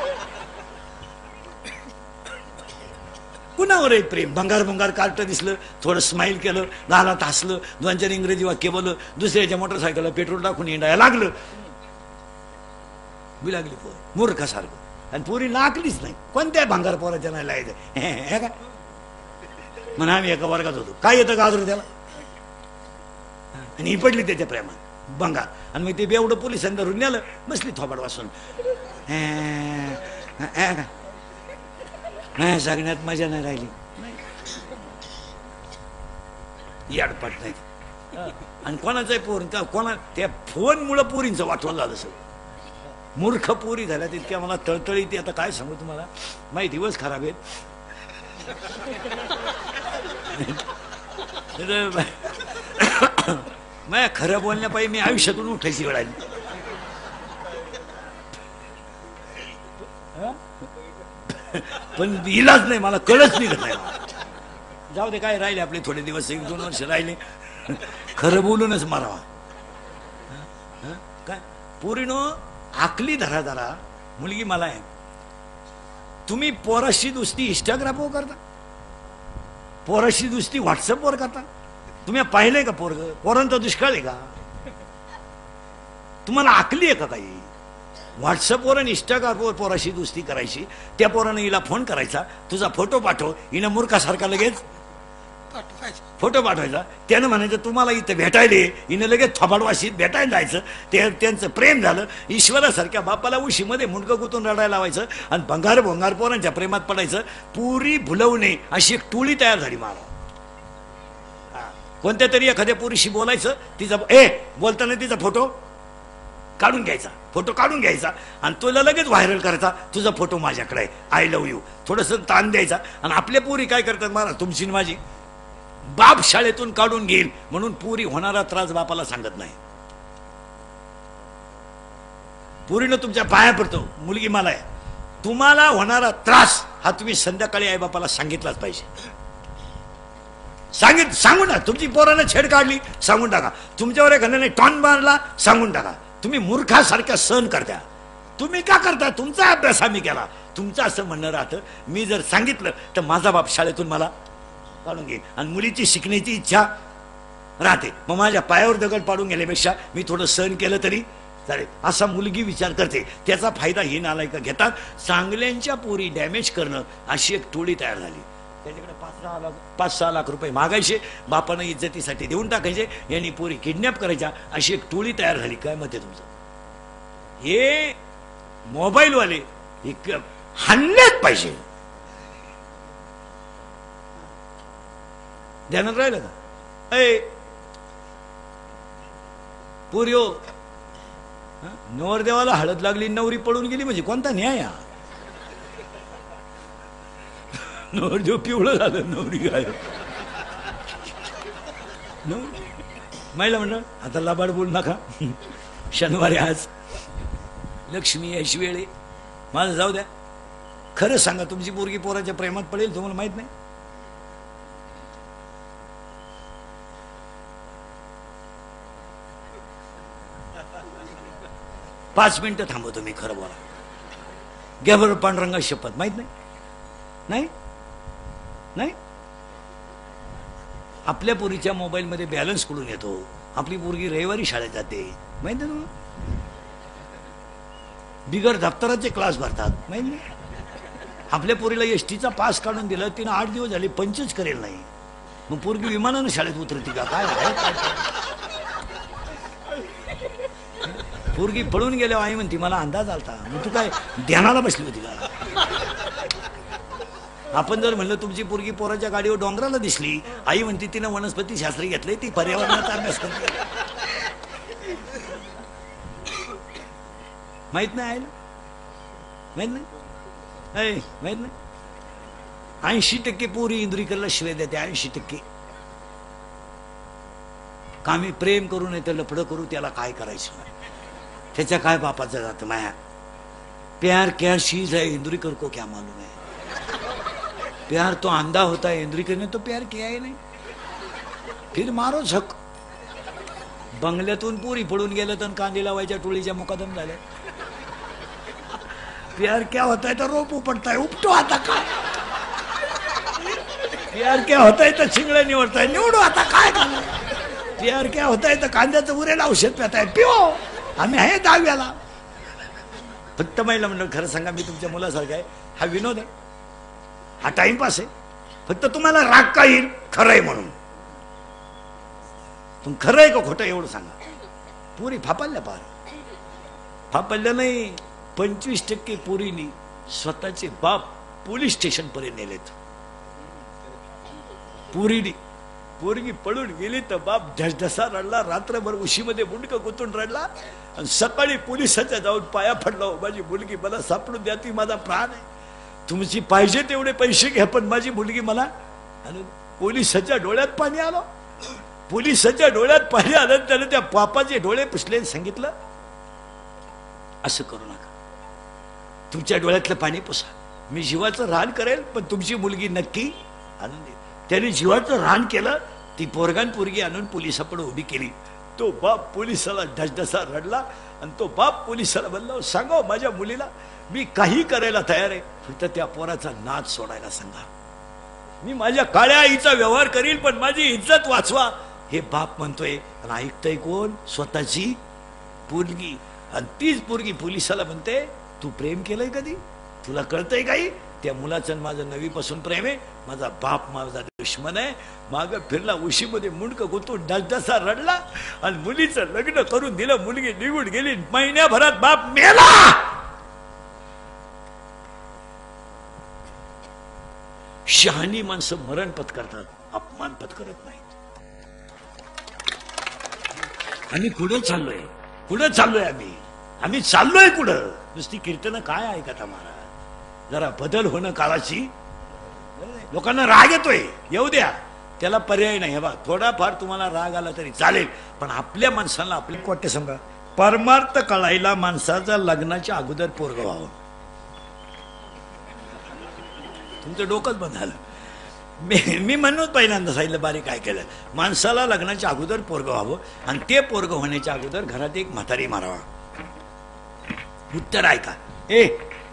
कुणावर आहे प्रेम? भंगार कार्ट दिसलं, थोडं स्माईल केलं, गालात हसलं, 2-4 इंग्रजी वाक्य बोललं, दुसऱ्याच्या मोटरसायकलला पेट्रोल टाकून हिंडायला लागलं. मी लागली पोर मूर्खासारखं. आणि पोरी लाकलीच नाही. कोणत्या भंगार पोराच्या नाही लागायचं हे काय. म्हणा आम्ही एका वर्गात होतो. काय येतं गाजर त्याला. आणि ही पडली त्याच्या प्रेमात भंगार. आणि मग ते बेवडं पोलिसांनी धरून नेलं. बसली थोबाड वासून. नाही सांगण्यात मजा नाही राहिली. याडपाट नाही. आणि कोणाचाही पोर कोणा त्या फोनमुळं पोरींचं वाटवलं झालं सगळं. मूर्ख पोरी झाल्या तितक्या मला तळतळी. ती आता काय सांगू तुम्हाला. माझे दिवस खराब आहेत. माझ्या खरं बोलण्यापायी मी आयुष्यातून उठायची वेळ आली. पण इलाज नाही, मला कळच निघत नाही. जाऊ दे काय राहिले आपले थोडे दिवस, 1-2 वर्ष राहिले. खरं बोलूनच मारावा. काय पोरीनो आकली धरा जरा. मुलगी मला आहे. तुम्ही पोराशी दुसती इंस्टाग्रामवर करता, पोराशी दुसती व्हॉट्सअपवर करता. तुम्ही पाहिलंय का पोरग? पोरांचा दुष्काळ आहे का? तुम्हाला आकली आहे का काही? व्हॉट्सअपवर आणि इंस्टाग्रामवर पोराशी दुसती करायची. त्या पोरानं हिला फोन करायचा, तुझा फोटो पाठव. हिनं मूर्खासारखा लगेच फोटो पाठवायचा. त्यानं म्हणायचं तुम्हाला इथं भेटायले. हिनं लगेच थोबाडवाशीत भेटायला जायचं. त्यांचं प्रेम झालं. ईश्वरासारख्या बापाला उशीमध्ये मुंडकं गुतून रडायला लावायचं आणि भंगार पोरांच्या प्रेमात पडायचं. पुरी भुलवणे अशी एक टोळी तयार झाली. मला कोणत्या तरी एखाद्या पुरीशी बोलायचं, तिचा बोलताना तिचा फोटो काढून घ्यायचा, फोटो काढून घ्यायचा आणि तुला लगेच व्हायरल करायचा. तुझा फोटो माझ्याकडे आहे, आय लव्ह यू. थोडंसं ताण द्यायचा. आणि आपल्या पुरी काय करतात महाराज, तुमची माझी बाप शाळेतून काढून घेईल म्हणून पुरी होणारा त्रास बापाला सांगत नाही. पोरीनं तुमच्या पाया पडतो, मुलगी मला आहे. तुम्हाला होणारा त्रास हा तुम्ही संध्याकाळी आई बापाला सांगितलाच पाहिजे. सांगून टाका. तुमची पोरानं छेड काढली, सांगून टाका. तुमच्यावर एखाद्याने टॉन मारला, सांगून टाका. तुम्ही मूर्खासारख्या सहन करता. तुम्ही का करता? तुमचा अभ्यास आम्ही केला. तुमचं असं म्हणणं राहतं, मी जर सांगितलं तर माझा बाप शाळेतून मला काढून घेईल, आणि मुलीची शिकण्याची इच्छा राहते. मग माझ्या पायावर दगड पाडून गेल्यापेक्षा मी थोडं सहन केलं तरी चालेल, असा मुलगी विचार करते. त्याचा फायदा ही नालायक घेतात. चांगल्यांच्या पोरी डॅमेज करणं अशी एक टोळी तयार झाली. त्याच्याकडे 5-6 लाख रुपये मागायचे, बापानं इज्जतीसाठी देऊन टाकायचे, यांनी पोरी किडनॅप करायच्या, अशी एक टोळी तयार झाली. काय मत आहे तुमचं? हे मोबाईलवाले हाणलेच पाहिजे. ध्यानात राहिलं का? पोरियो, नवरदेवाला हळद लागली, नवरी पळून गेली म्हणजे कोणता न्याय? नवरदेव पिवळं झालं, नवरी गायब. महिला मंडळ आता लबाड बोलू नका. शनिवारी आज लक्ष्मी यायची वेळ आहे. माझं जाऊ द्या. खरं सांगा, तुमची पोरगी पोराच्या प्रेमात पडेल तुम्हाला माहित नाही? पाच मिनिटं थांबवतो मी. खरं बोला. घ्या बरं पांडुरंगा शपथ. माहित नाही? नाही नाही आपल्या पोरीच्या मोबाईलमध्ये बॅलन्स कुठून येतो? आपली पोरगी रविवारी शाळेत जाते, माहित आहे तुम्हाला? बिगर दप्तराचे क्लास भरतात, माहित नाही? आपल्या पोरीला एसटीचा पास काढून दिला, तिनं 8 दिवस झाले पंचच करेल नाही. मग पोरगी विमानानं शाळेत उतरती का? काय पोरगी पळून गेल्यावर आई म्हणती मला अंदाज आलता. मग तू काय ध्यानाला बसली होती का? आपण जर म्हणलं तुमची पोरगी पोराच्या गाडीवर डोंगराला दिसली, आई म्हणती तिनं वनस्पती शास्त्र घेतलंय, ती पर्यावरणाचा अभ्यास करते. माहित नाही? आयला माहित नाही? माहित नाही? 80% पोरी इंद्रिकरला शिवाय देते. 80%. कामी प्रेम करू नाही तर लफडं करू, त्याला काय करायचं? त्याच्या काय बापाचं जातं? माया प्यार क्या चीज है, इंद्रिकर को क्या मालूम है? प्यार तो अंधा होता है, इंद्रिकर ने तो प्यार किया ही नहीं. फिर मारो झक. बंगल्यातून पोरी पडून गेलं तर कांदे लावायच्या टोळीच्या मुकादम झाल्या. प्यार क्या होता है तर रोप उपटता है, उपटो आता काय? प्यार क्या होता है तर चिंगळे निवडताय, निवडू आता काय? प्यार क्या होता है तर कांद्याचं उरेला औषध पिताय, पिओ. आम्ही आहे 10व्याला. फक्त महिला मंडळ, खरं सांगा, मी तुमच्या मुलासारखा आहे. हा विनोद आहे, हा टाइमपास आहे. फक्त तुम्हाला राग का येईल खरं आहे म्हणून. तुम खरं आहे का खोटं एवढं सांगा. पुरी फापल्या, पार फापल्या नाही. 25% पोरींनी स्वतःचे बाप पोलीस स्टेशन पर्यंत नेलेत. पोरगी पळून गेली तर बाप ढसढसा रडला, रात्रभर उशीमध्ये मुंडकं गुंतून रडला, आणि सकाळी पोलिसाच्या जाऊन पाया पडला, माझी मुलगी मला सापडून द्या, ती माझा प्राण आहे. तुमची पाहिजे तेवढे पैसे घ्या, पण माझी मुलगी मला. आणि पोलिसाच्या डोळ्यात पाणी आलं. पोलिसाच्या डोळ्यात पाणी आलं. त्याने त्या बापाचे डोळे पुसले, सांगितलं असं करू नका, तुमच्या डोळ्यातलं पाणी पुसा. मी जीवाचं रान करेल, पण तुमची मुलगी नक्की आणून देईल. त्याने जीवाचं रान केलं. ती पोरगान पोरगी आणून पोलिसापुढे उभी केली. तो बाप पोलिसाला ढसढसा रडला, आणि तो बाप पोलिसाला म्हणला, सांगा माझ्या मुलीला मी काही करायला तयार आहे, फक्त त्या पोराचा नाद सोडायला सांगा. मी माझ्या काळ्या आईचा व्यवहार करील, पण माझी इज्जत वाचवा. हे बाप म्हणतोय, आणि ऐकतोय कोण? स्वतःची पोरगी. आणि तीच पोरगी पोलिसाला म्हणते, तू प्रेम केलंय कधी? तुला कळतंय काही? त्या मुलाचं माझं नवीपासून प्रेम आहे. माझा बाप माझा दुश्मन आहे. माग फिरला, उशीमध्ये मुंडकं गुंतून ढसढसा रडला, आणि मुलीचं लग्न करून दिलं. मुलगी निघून गेली. महिन्याभरात बाप मेला. शहाणी माणसं मरण पत्करतात, अपमान पत्करत नाहीत. आम्ही कुठं चाललोय? आम्ही चाललोय कुठं? नुसती कीर्तन काय ऐकत आम्हाला? जरा बदल होणं काळाची. लोकांना राग येतोय, येऊ द्या, त्याला पर्याय नाही. बा थोडाफार तुम्हाला राग आला तरी चालेल, पण आपल्या माणसाला आपले वाटते सांगा, परमार्थ कळायला माणसाचा लग्नाच्या अगोदर पोरग व्हावं. तुमचं डोकंच बंद झालं. मी म्हणून पहिल्यांदा सांगितलं बारीक काय केलं. माणसाला लग्नाच्या अगोदर पोरग व्हावं आणि ते पोरग होण्याच्या अगोदर घरात एक म्हातारी मारावा. उत्तर ऐका.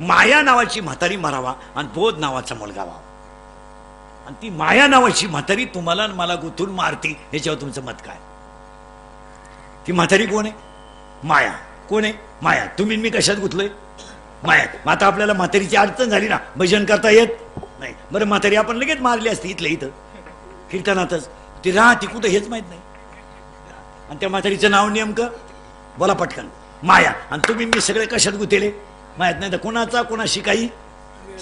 माया नावाची म्हातारी मारावा आणि बोध नावाचा मुलगा व्हावा. आणि ती माया नावाची म्हातारी तुम्हाला मला गुंतून मारती, याच्यावर तुमचं मत काय? ती म्हातारी कोण आहे? माया. कोण आहे? माया. तुम्ही मी कशात गुंतलोय? माया. मग आता आपल्याला म्हातारीची अडचण झाली ना, भजन करता येत नाही. बरं म्हातारी आपण लगेच मारली असती इथल्या इथं कीर्तनातच. ती राहती कुठं हेच माहित नाही. आणि त्या म्हातारीचं नाव नेमकं बोला पटकन. माया. आणि तुम्ही मी सगळे कशात गुंतले माहित नाही. तर कोणाचा कोणाशी काही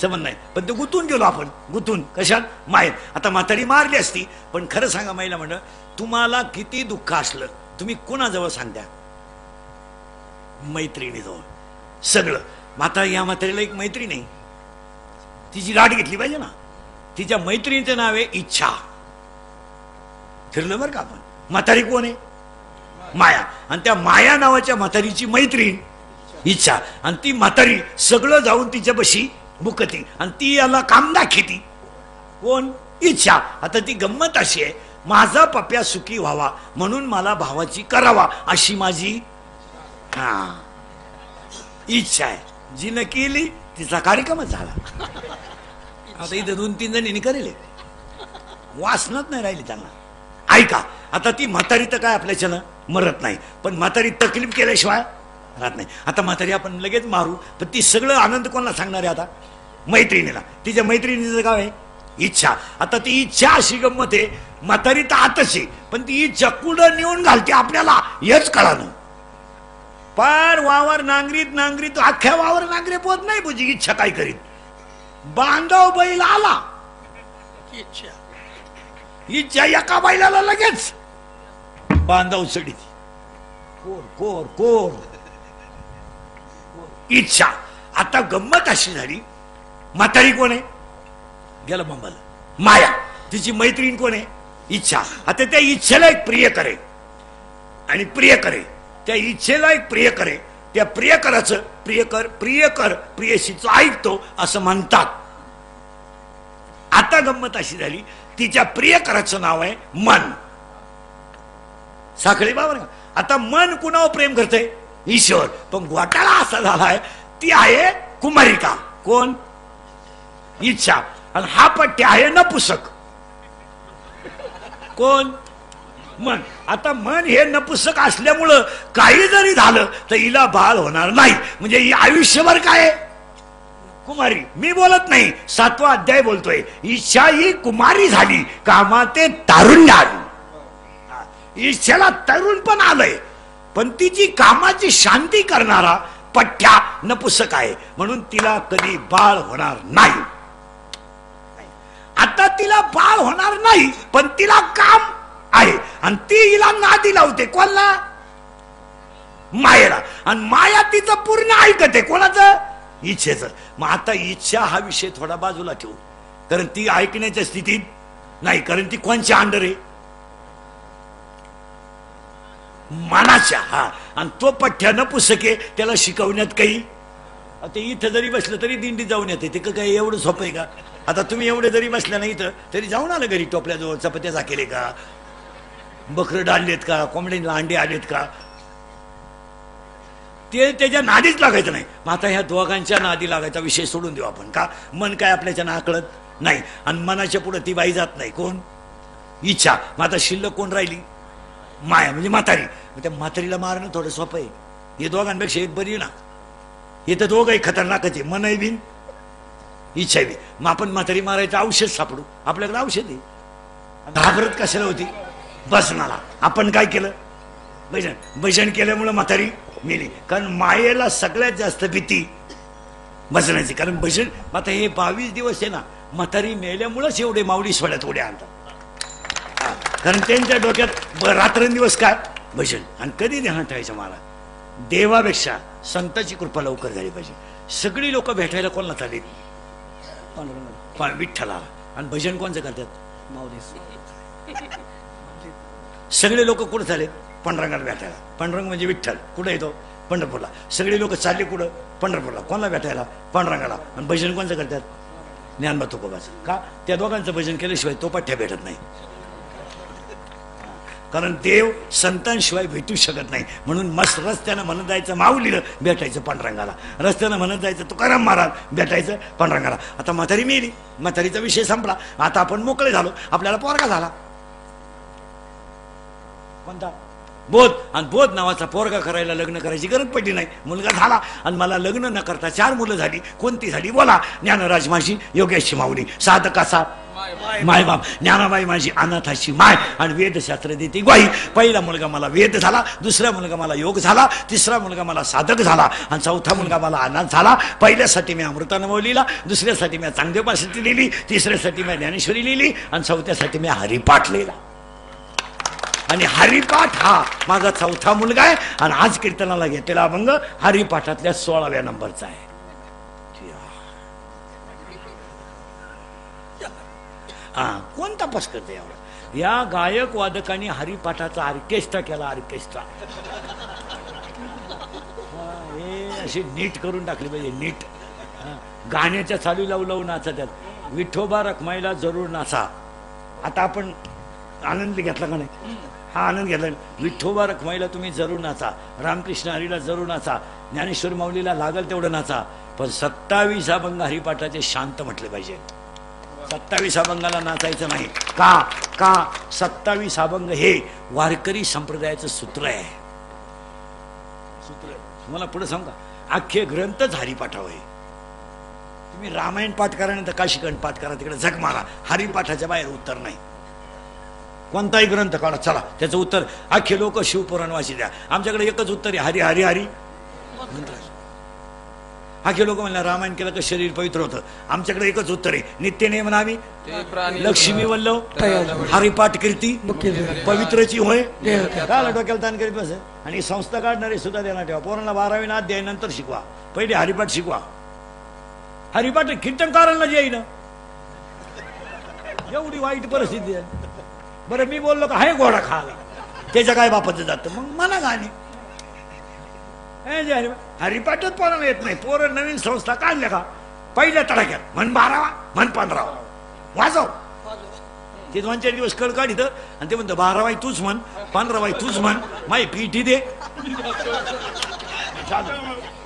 संबंध नाही, पण ते गुंतून गेलो आपण. गुंतून कशात? मायेत. आता म्हातारी मारली असती, पण खरं सांगा महिला मंडळ, तुम्हाला किती दुःख असलं तुम्ही कोणाजवळ सांगता? मैत्रिणीजवळ सगळं. आता या म्हातारीला एक मैत्रीण आहे, तिची गाठ घेतली पाहिजे ना. तिच्या मैत्रिणीचं नाव आहे इच्छा. फिरलं बरं का आपण. म्हातारी कोण आहे? माया. आणि त्या माया नावाच्या म्हातारीची मैत्रीण इच्छा. आणि ती म्हातारी सगळं जाऊन तिच्यापाशी बुकती आणि ती याला काम दाखवती. कोण? इच्छा. आता ती गंमत अशी आहे, माझा पप्या सुखी व्हावा म्हणून मला भावाची करावा अशी माझी इच्छा आहे. जिनं केली तिचा कार्यक्रमच झाला. आता इथं 2-3 जणींनी करेल, वासनात नाही राहिली त्यांना. ऐका. आता ती म्हातारी तर काय आपल्याच्यानं मरत नाही, पण म्हातारी तकलीफ केल्याशिवाय राहत नाही. आता म्हातारी आपण लगेच मारू, पण ती सगळं आनंद कोणाला सांगणार आहे? आता मैत्रिणीला. तिच्या मैत्रिणीचं गाव आहे इच्छा. आता ती इच्छा अशी गंमत आहे, म्हातारी तर आतच आहे, पण ती इच्छा कुठं नेऊन घालते आपल्याला हेच कळालं. पार वावर नांगरीत अख्ख्या वावर नांगरे पोत नाही बुजी. इच्छा काय करीत? बांधव बैल आला, इच्छा एका बैलाला लगेच बांधव चढी. कोर कोर कोर इच्छा. आता गंमत अशी झाली, म्हातारी कोण आहे? गेला बंबाला. माया. तिची मैत्रीण कोण आहे? इच्छा. आता त्या इच्छेला एक प्रिय करे आणि प्रिय करे, त्या इच्छेला एक प्रिय करे, त्या प्रियकराचं प्रियकर प्रियशीचं ऐकतो असं म्हणतात. आता गंमत अशी झाली, तिच्या प्रियकराचं नाव आहे मन. साखळी बाबर. आता मन कुणावर प्रेम करते? ईश्वर. पण घोटाळा असा झालाय, ती आहे कुमारिका. कोण? इच्छा. आणि हा पट्टी आहे नपुसक. कोण? मन. आता मन हे नपुसक असल्यामुळं काही जरी झालं तर हिला बाळ होणार नाही, म्हणजे ही आयुष्यभर काय कुमारी. मी बोलत नाही, 7वा अध्याय बोलतोय. इच्छा ही कुमारी झाली, कामाते तारुण्य आली. इच्छेला तरुण पण आलंय, पण तिची कामाची शांती करणारा पठ्ठ्या नपुसक आहे, म्हणून तिला कधी बाळ होणार नाही. आता तिला बाळ होणार नाही, पण तिला काम आहे आणि ती हिला नादी लावते. कोणाला? मायेला. आणि माया तिचं पूर्ण ऐकते. कोणाचं? इच्छेचं. मग आता इच्छा हा विषय थोडा बाजूला ठेवू, कारण ती ऐकण्याच्या स्थितीत नाही, कारण ती कोणच्या अंडर आहे? मनाच्या. आणि तो पठ्ठ्या नपुसके, त्याला शिकवण्यात काही. आता इथं जरी बसलं तरी दिंडी जाऊन येते. ते काही एवढं सोपं आहे का? आता तुम्ही एवढे जरी बसल्या नाही इथं तरी जाऊन आलं घरी, टोपल्याजवळ चपात्या झाकेले का, बकरं डाळलेत का, कोंबडीला अंडे आलेत का, ते त्याच्या नादीच लागायचं नाही. मग आता ह्या दोघांच्या नादी लागायचा विषय सोडून देऊ आपण. का? मन काय आपल्याच्या नाकळत नाही, आणि मनाच्या पुढे ती बाई जात नाही. कोण? इच्छा. मग आता शिल्लक कोण राहिली? माया, म्हणजे म्हातारी. मग त्या म्हातारीला मारणं थोडं सोपं आहे. हे दोघांपेक्षा एक बरी ना. हे तर दोघंही खतरनाकच आहे, मनही बिन इच्छा बी. मग आपण म्हातारी मारायचं औषध सापडू, आपल्याकडे औषध आहे. घाबरत कशाला होती? बसणारा. आपण काय केलं? भजन केल्यामुळे म्हातारी मेली. कारण मायेला सगळ्यात जास्त भीती बसण्याची. कारण भजन आता हे 22 दिवस आहे ना, म्हातारी मेल्यामुळेच एवढे माऊली सोड्यात उड्या आणतात. कारण त्यांच्या डोक्यात रात्रंदिवस काय भजन. आणि कधी ध्यान ठेवायचं? मला देवापेक्षा संतांची कृपा लवकर झाली पाहिजे. सगळी लोक भेटायला कोणाला चालेल? विठ्ठलाला. आणि भजन कोणचं करतात? माऊली. सगळे लोक कुठं झाले? पांडुरंगाला भेटायला. पांडुरंग म्हणजे विठ्ठल. कुठं येतो? पंढरपूरला. सगळे लोक चालले कुठं? पंढरपूरला. कोणाला भेटायला? पांडुरंगाला. आणि भजन कोणचं करतात? ज्ञानबा तुकोबाचं. का? त्या दोघांचं भजन केल्याशिवाय तो पाठ्या भेटत नाही. कारण देव संतांशिवाय भेटू शकत नाही. म्हणून मस्त रस्त्यानं म्हणत जायचं माऊलीला, भेटायचं पांडुरंगाला. रस्त्यानं म्हणत जायचं तुकाराम महाराज, भेटायचं पांडुरंगाला. आता म्हातारी मेली, म्हातारीचा विषय संपला. आता आपण मोकळे झालो, आपल्याला पोरगा झाला. कोणता? बोध. आणि बोध नावाचा पोरगा करायला लग्न करायची गरज पडली नाही. मुलगा झाला आणि मला लग्न न करता 4 मुलं झाली. कोणती झाली? बोला. ज्ञानराज माझी, योगेशची माऊली, साधकाचा मायबाप, ज्ञानाबाई माझी अनाथाची माय, आणि वेदशास्त्र देते ग्वाही. पहिला मुलगा मला वेद झाला, दुसरा मुलगा मला योग झाला, तिसरा मुलगा मला साधक झाला, आणि चौथा मुलगा मला अनाथ झाला. पहिल्यासाठी मी अमृतानुभव लिहिला, दुसऱ्यासाठी मी चांगदेवपाशी लिहिली, तिसऱ्यासाठी मी ज्ञानेश्वरी लिहिली, आणि चौथ्यासाठी मी हरिपाठ लिहिला. आणि हरिपाठ हा माझा चौथा मुलगा आहे. आणि आज कीर्तनाला घेतलेला अभंग हरिपाठातल्या 16व्या नंबरचा आहे. कोण तपास करते यावर? या गायक वादकांनी हरिपाठाचा ऑर्केस्ट्रा केला. ऑर्केस्ट्रा हे अशी नीट करून टाकली पाहिजे. नीट गाण्याच्या चालू लावू लावू नाचा. त्यात विठोबा रखमाईला जरूर नाचा. आता आपण आनंद घेतला का नाही? हा आनंद घेतला. विठोबा रखमाईला तुम्ही जरूर नाचा, रामकृष्ण हरीला जरूर नाचा, ज्ञानेश्वर माऊलीला लागल तेवढं नाचा. पण 27 अभंग हरिपाठाचे शांत म्हटले पाहिजे. 27 अभंगाला नाचायचं नाही. का? का? 27 अभंग हे वारकरी संप्रदायाचं सूत्र आहे. सूत्र तुम्हाला पुढे सांगू का? अख्खे ग्रंथच हरिपाठावर आहे. तुम्ही रामायण पाठ करा नाही तर काशीखंड पाठ करा, तिकडे झक मारा, हरिपाठाच्या बाहेर उत्तर नाही. कोणताही ग्रंथ काढा, चला त्याचं उत्तर. अख्खे लोक शिवपुराण वाची द्या, आमच्याकडे एकच उत्तर आहे, हरी हरी हरी मंत्र. अख्खे लोक म्हणलं रामायण केलं तर शरीर पवित्र होतं, आमच्याकडे एकच उत्तर आहे, नित्य नेम नामी लक्ष्मी वल्लव हरिपाठ कीर्ती पवित्रची होय. काय डोक्याला ताण करीत बस. आणि संस्था काढणारे सुद्धा देणार ठेवा. पोरांना 12वी ना अध्याय नंतर शिकवा, पहिले हरिपाठ शिकवा. हरिपाठ कीर्तनकारांना जे येईन. एवढी वाईट परिस्थिती आहे. बरं मी बोललो का हाय घोडा खाला, त्याच्या काय बापाचं जातं, मग मला गाणे हरिपाठच पोरांना येत नाही. पोरं नवीन संस्था काढल्या का पहिल्या तडाख्यात म्हण 12वा म्हण 15वा वाजव. ते 2-4 दिवस कळ काढित आणि ते म्हणतं 12वाई तूच म्हण, 15वाई तूच म्हण, माई पीठी दे.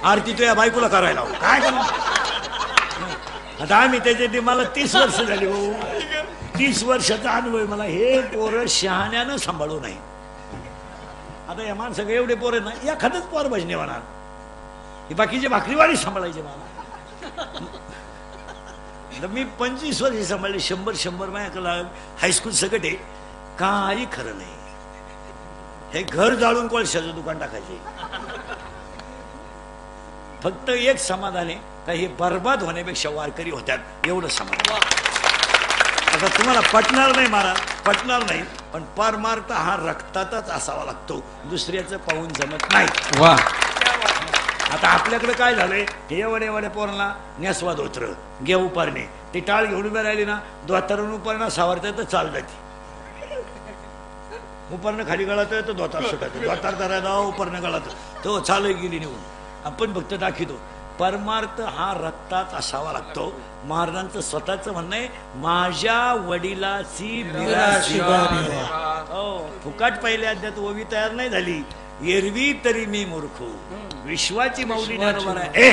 आरती तुझ्या बायकोला करायला काय करणार. आता आम्ही त्याच्यात मला 30 वर्ष झाली हो. 30 वर्षाचा अनुभव मला. हे पोरं शहाण्यानं सांभाळू नाही. आता या माणसं एवढे पोरं ना, एखादंच पोर भजने होणार, ही बाकीचे भाकरीवाडी सांभाळायचे मला. मी 25 वर्ष सांभाळले. 100 माझ्याकडे हायस्कूल सगळं आहे. काही खरं नाही. हे घर जाळून कोळशाचं दुकान टाकायचे. फक्त एक समाधान आहे का हे बर्बाद होण्यापेक्षा वारकरी होत्यात, एवढं समाधान. आता तुम्हाला पटणार नाही महाराज, पटणार नाही, पण परमार्थ हा रक्तातच असावा लागतो, दुसऱ्याचं पाहून जमत नाही. वा. आता आपल्याकडे काय झालंय, हे एवढे पोरांना नेसवा धोत्र घे उपारणे, ते टाळ घेऊन उभे राहिली ना, धोतरून उपारणं सावरता तर चाल जाते. उपरणं खाली गळात तर धोतार सुटत, धोतार धरायला उपरणं गळात तो चाल गेली निघून. आपण फक्त दाखवतो. परमार्थ हा रक्तात असावा लागतो. महाराजांचं स्वतःचं म्हणणं आहे, माझ्या वडिलाची फुकाट पहिल्या अध्यात ओवी तयार नाही झाली. एरवी तरी मी मूर्ख, विश्वाची माऊली ज्ञानोबा आहे.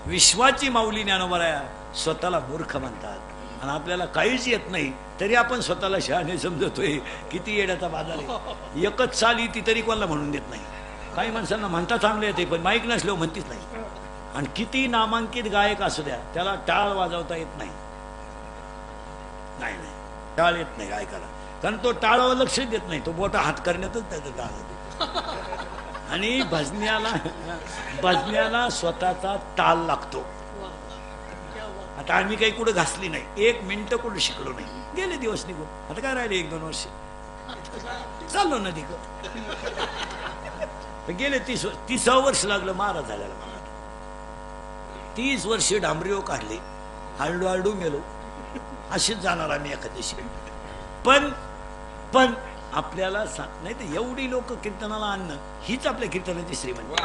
विश्वाची माऊली ज्ञानोबा आहे. स्वतःला मूर्ख म्हणतात आणि आपल्याला काहीच येत नाही तरी आपण स्वतःला शहाणे समजतोय. किती येण्याचा बाजार आहे. एकच चाल येते तरी कोणाला म्हणून देत नाही. काही माणसांना म्हणता चांगलं येते पण माईक नसल्यावर म्हणतीच नाही. आणि किती नामांकित गायक असू द्या, त्याला टाळ वाजवता येत नाही. नाही टाळ येत नाही गायकाला, कारण तो टाळावर लक्ष देत नाही. तो मोठा हात करण्यातच त्याचं टाळ. आणि भजन्याला स्वतःचा ताल लागतो. आता आम्ही काही कुठं घासली नाही, 1 मिनिट कुठं शिकलो नाही. गेले दिवस निघून. आता काय राहिले 1-2 वर्ष चाललो ना तिकड. गेले 30 वर्ष लागलं महाराज झाल्याला. 30 वर्ष डांबरीओ काढले, हळूहळू मेलो. असेच जाणार आम्ही एखाद्याशी. पण आपल्याला नाही तर एवढी लोक कीर्तनाला आणणं हीच आपल्या कीर्तनाची श्रीमंती.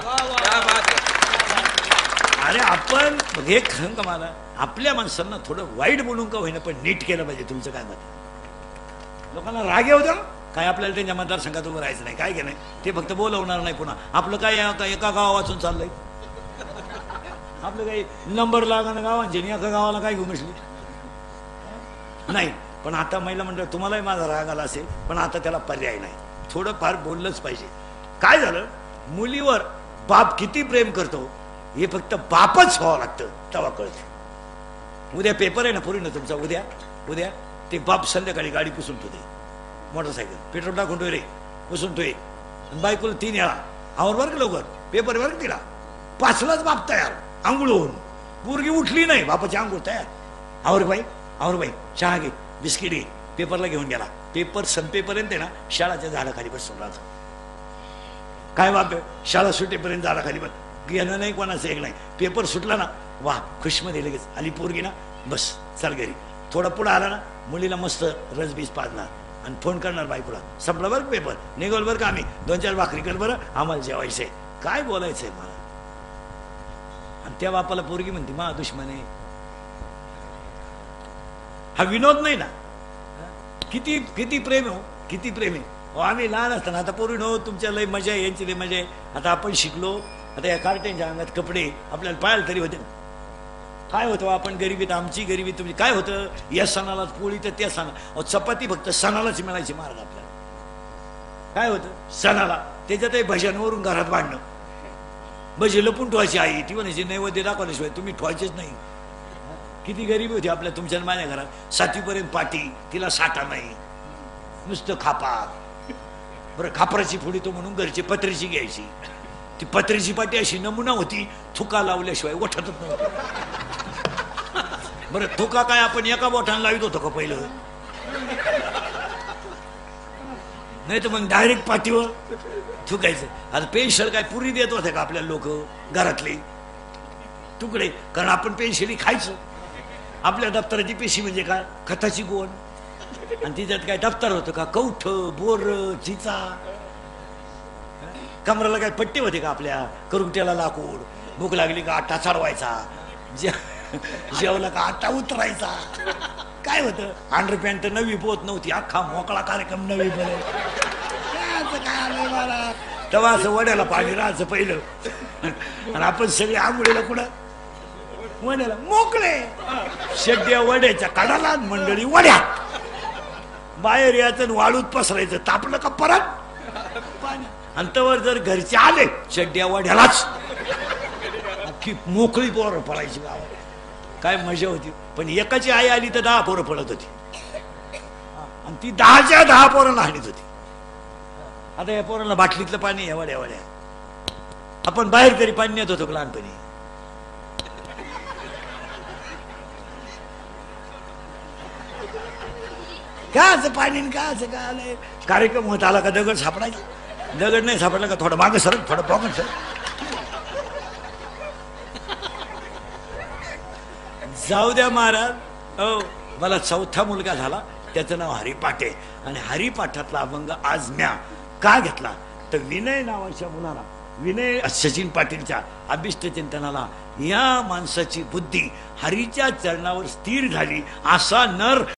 अरे आपण हे खरं का मला आपल्या माणसांना थोडं वाईट बोलून का होईना पण नीट केलं पाहिजे. तुमचं काय मत? लोकांना राग येऊ द्या काय, आपल्याला त्यांच्या मतदारसंघात उभं राहायचं नाही, काय केलं ते फक्त बोलवणार नाही पुन्हा. आपलं काय एका गावा वाचून चाललंय, आपलं काही नंबर लागणं गावांचे एका गावाला काय घेऊन बसली नाही. पण आता महिला मंडळ तुम्हालाही माझा राग आला असेल पण आता त्याला पर्याय नाही, थोडं फार बोललंच पाहिजे. काय झालं, मुलीवर बाप किती प्रेम करतो हे फक्त बापच व्हावं लागतं तेव्हा कळतं. उद्या पेपर आहे ना पूर्ण तुमचा, उद्या ते बाप संध्याकाळी गाडी पुसून ठेवते, मोटरसायकल पेट्रोल टाकून ठेव रे पुसून ठेवे, बायकोला 3 वेळा आवर बरं का लवकर पेपर बरं तिला 5लाच बाप तयार आंघोळ होऊन. पोरगी उठली नाही बापाची आंघोळ तयार, आवर बाई चहा घे बिस्किट घे, पेपरला घेऊन गेला. पेपर संपेपर्यंत आहे ना शाळाच्या झाडाखाली बसून राहतो. काय बाप शाळा सुटेपर्यंत झाडाखाली बस घेणं नाही कोणाचं एक नाही. पेपर सुटला ना वा खुशमध्ये लगेच आली पोरगी ना बस चल घरी. थोडा पुढं आला ना मुलीला मस्त रसबीज पाजणार आणि फोन करणार बायकोला, संपला बरं पेपर निघाल बरं का आम्ही 2-4 भाकरी कर बरं आम्हाला जेवायचंय. काय बोलायचंय मला. आणि त्या बापाला पोरगी म्हणते मा दुश्मन आहे. हा विनोद नाही ना. किती किती प्रेम हो, किती प्रेम आहे. आम्ही लहान असताना आता पोरी नो तुमच्या लय मजा आहे, यांची लय मजा आहे. आता आपण शिकलो, आता या कार्टेनच्या अंगात कपडे आपल्याला पाहायला तरी होते ना. काय होतं आपण गरिबीत, आमची गरिबी तुमची काय होतं. या सणाला पोळी तर त्या सणा चपाती फक्त सणालाच मिळायची मार्ग आपल्याला. काय होतं सणाला त्याच्यातही भजनवरून घरात वाढणं, भजी लपून ठेवायची आई ती म्हणायची नैवेद्य दाखवल्याशिवाय तुम्ही ठेवायचेच नाही. किती गरिबी होती आपल्या तुमच्या माझ्या घरात. 7वीपर्यंत पाटी, तिला साठा नाही, नुसतं खापार. बरं खापराची फोडी तो म्हणून घरची पत्रीची घ्यायची. ती पत्रीची पाटी अशी नमुना होती, थुका लावल्याशिवाय ओठतच नव्हती. बरं थुका काय आपण एका बोटाने लावित होतो का पहिलं, नाही तर मग डायरेक्ट पाठीवर थुकायचं. आता पेन्शिल काय पुरी देत होते का आपल्याला लोक घरातले तुकडे, कारण आपण पेन्शिली खायचं. आपल्या दप्तराची पेशी म्हणजे काय खताची गोण, आणि तिच्यात काय दप्तर होतं का कौठ बोर चिचा. कमराला काय पट्टी होते का आपल्या, करुंट्याला लाकूड, भूक लागली का आटा चढवायचा, जेवला का आटा उतरायचा. काय होतं अंडरपॅन्ट तर नवी पोत नव्हती, अख्खा मोकळा कार्यक्रम नवी बने. तेव्हा असं वड्याला पाणी राहायचं पहिलं, आणि आपण सगळे आंघोळीला कुठं वड्याला मोकळे. शेड्या वड्याच्या कडाला मंडळी वड्यात बाहेर यायचं वाळूत पसरायचं, तापलं का परत पाणी. आणि तवर जर घरचे आले शेड्या वड्यालाच की मोकळी पोरं पडायची गावात. काय मजा होती. पण एकाची आई आली तर 10 पोरं पडत होती, आणि ती 10च्या 10 पोरांना हाणीत होती. आता या पोरांना बाटलीतलं पाणी एवढ्या वड्या, आपण बाहेर तरी पाणी नेत होतो लहानपणी. काच पाणी काच का आलंय. कार्यक्रम होत आला का दगड सापडायचा, दगड नाही सापडला का थोडं मागं सरक थोडं पॉकेट सरक. जाऊ द्या महाराज. हो मला 4था मुलगा झाला, त्याचं नाव हरिपाठ. आणि हरिपाठातला अभंग आज म्या का घेतला तर विनय नावाच्या मुलाला, विनय सचिन पाटीलच्या अभिष्ट चिंतनाला या माणसाची बुद्धी हरीच्या चरणावर स्थिर झाली. असा नर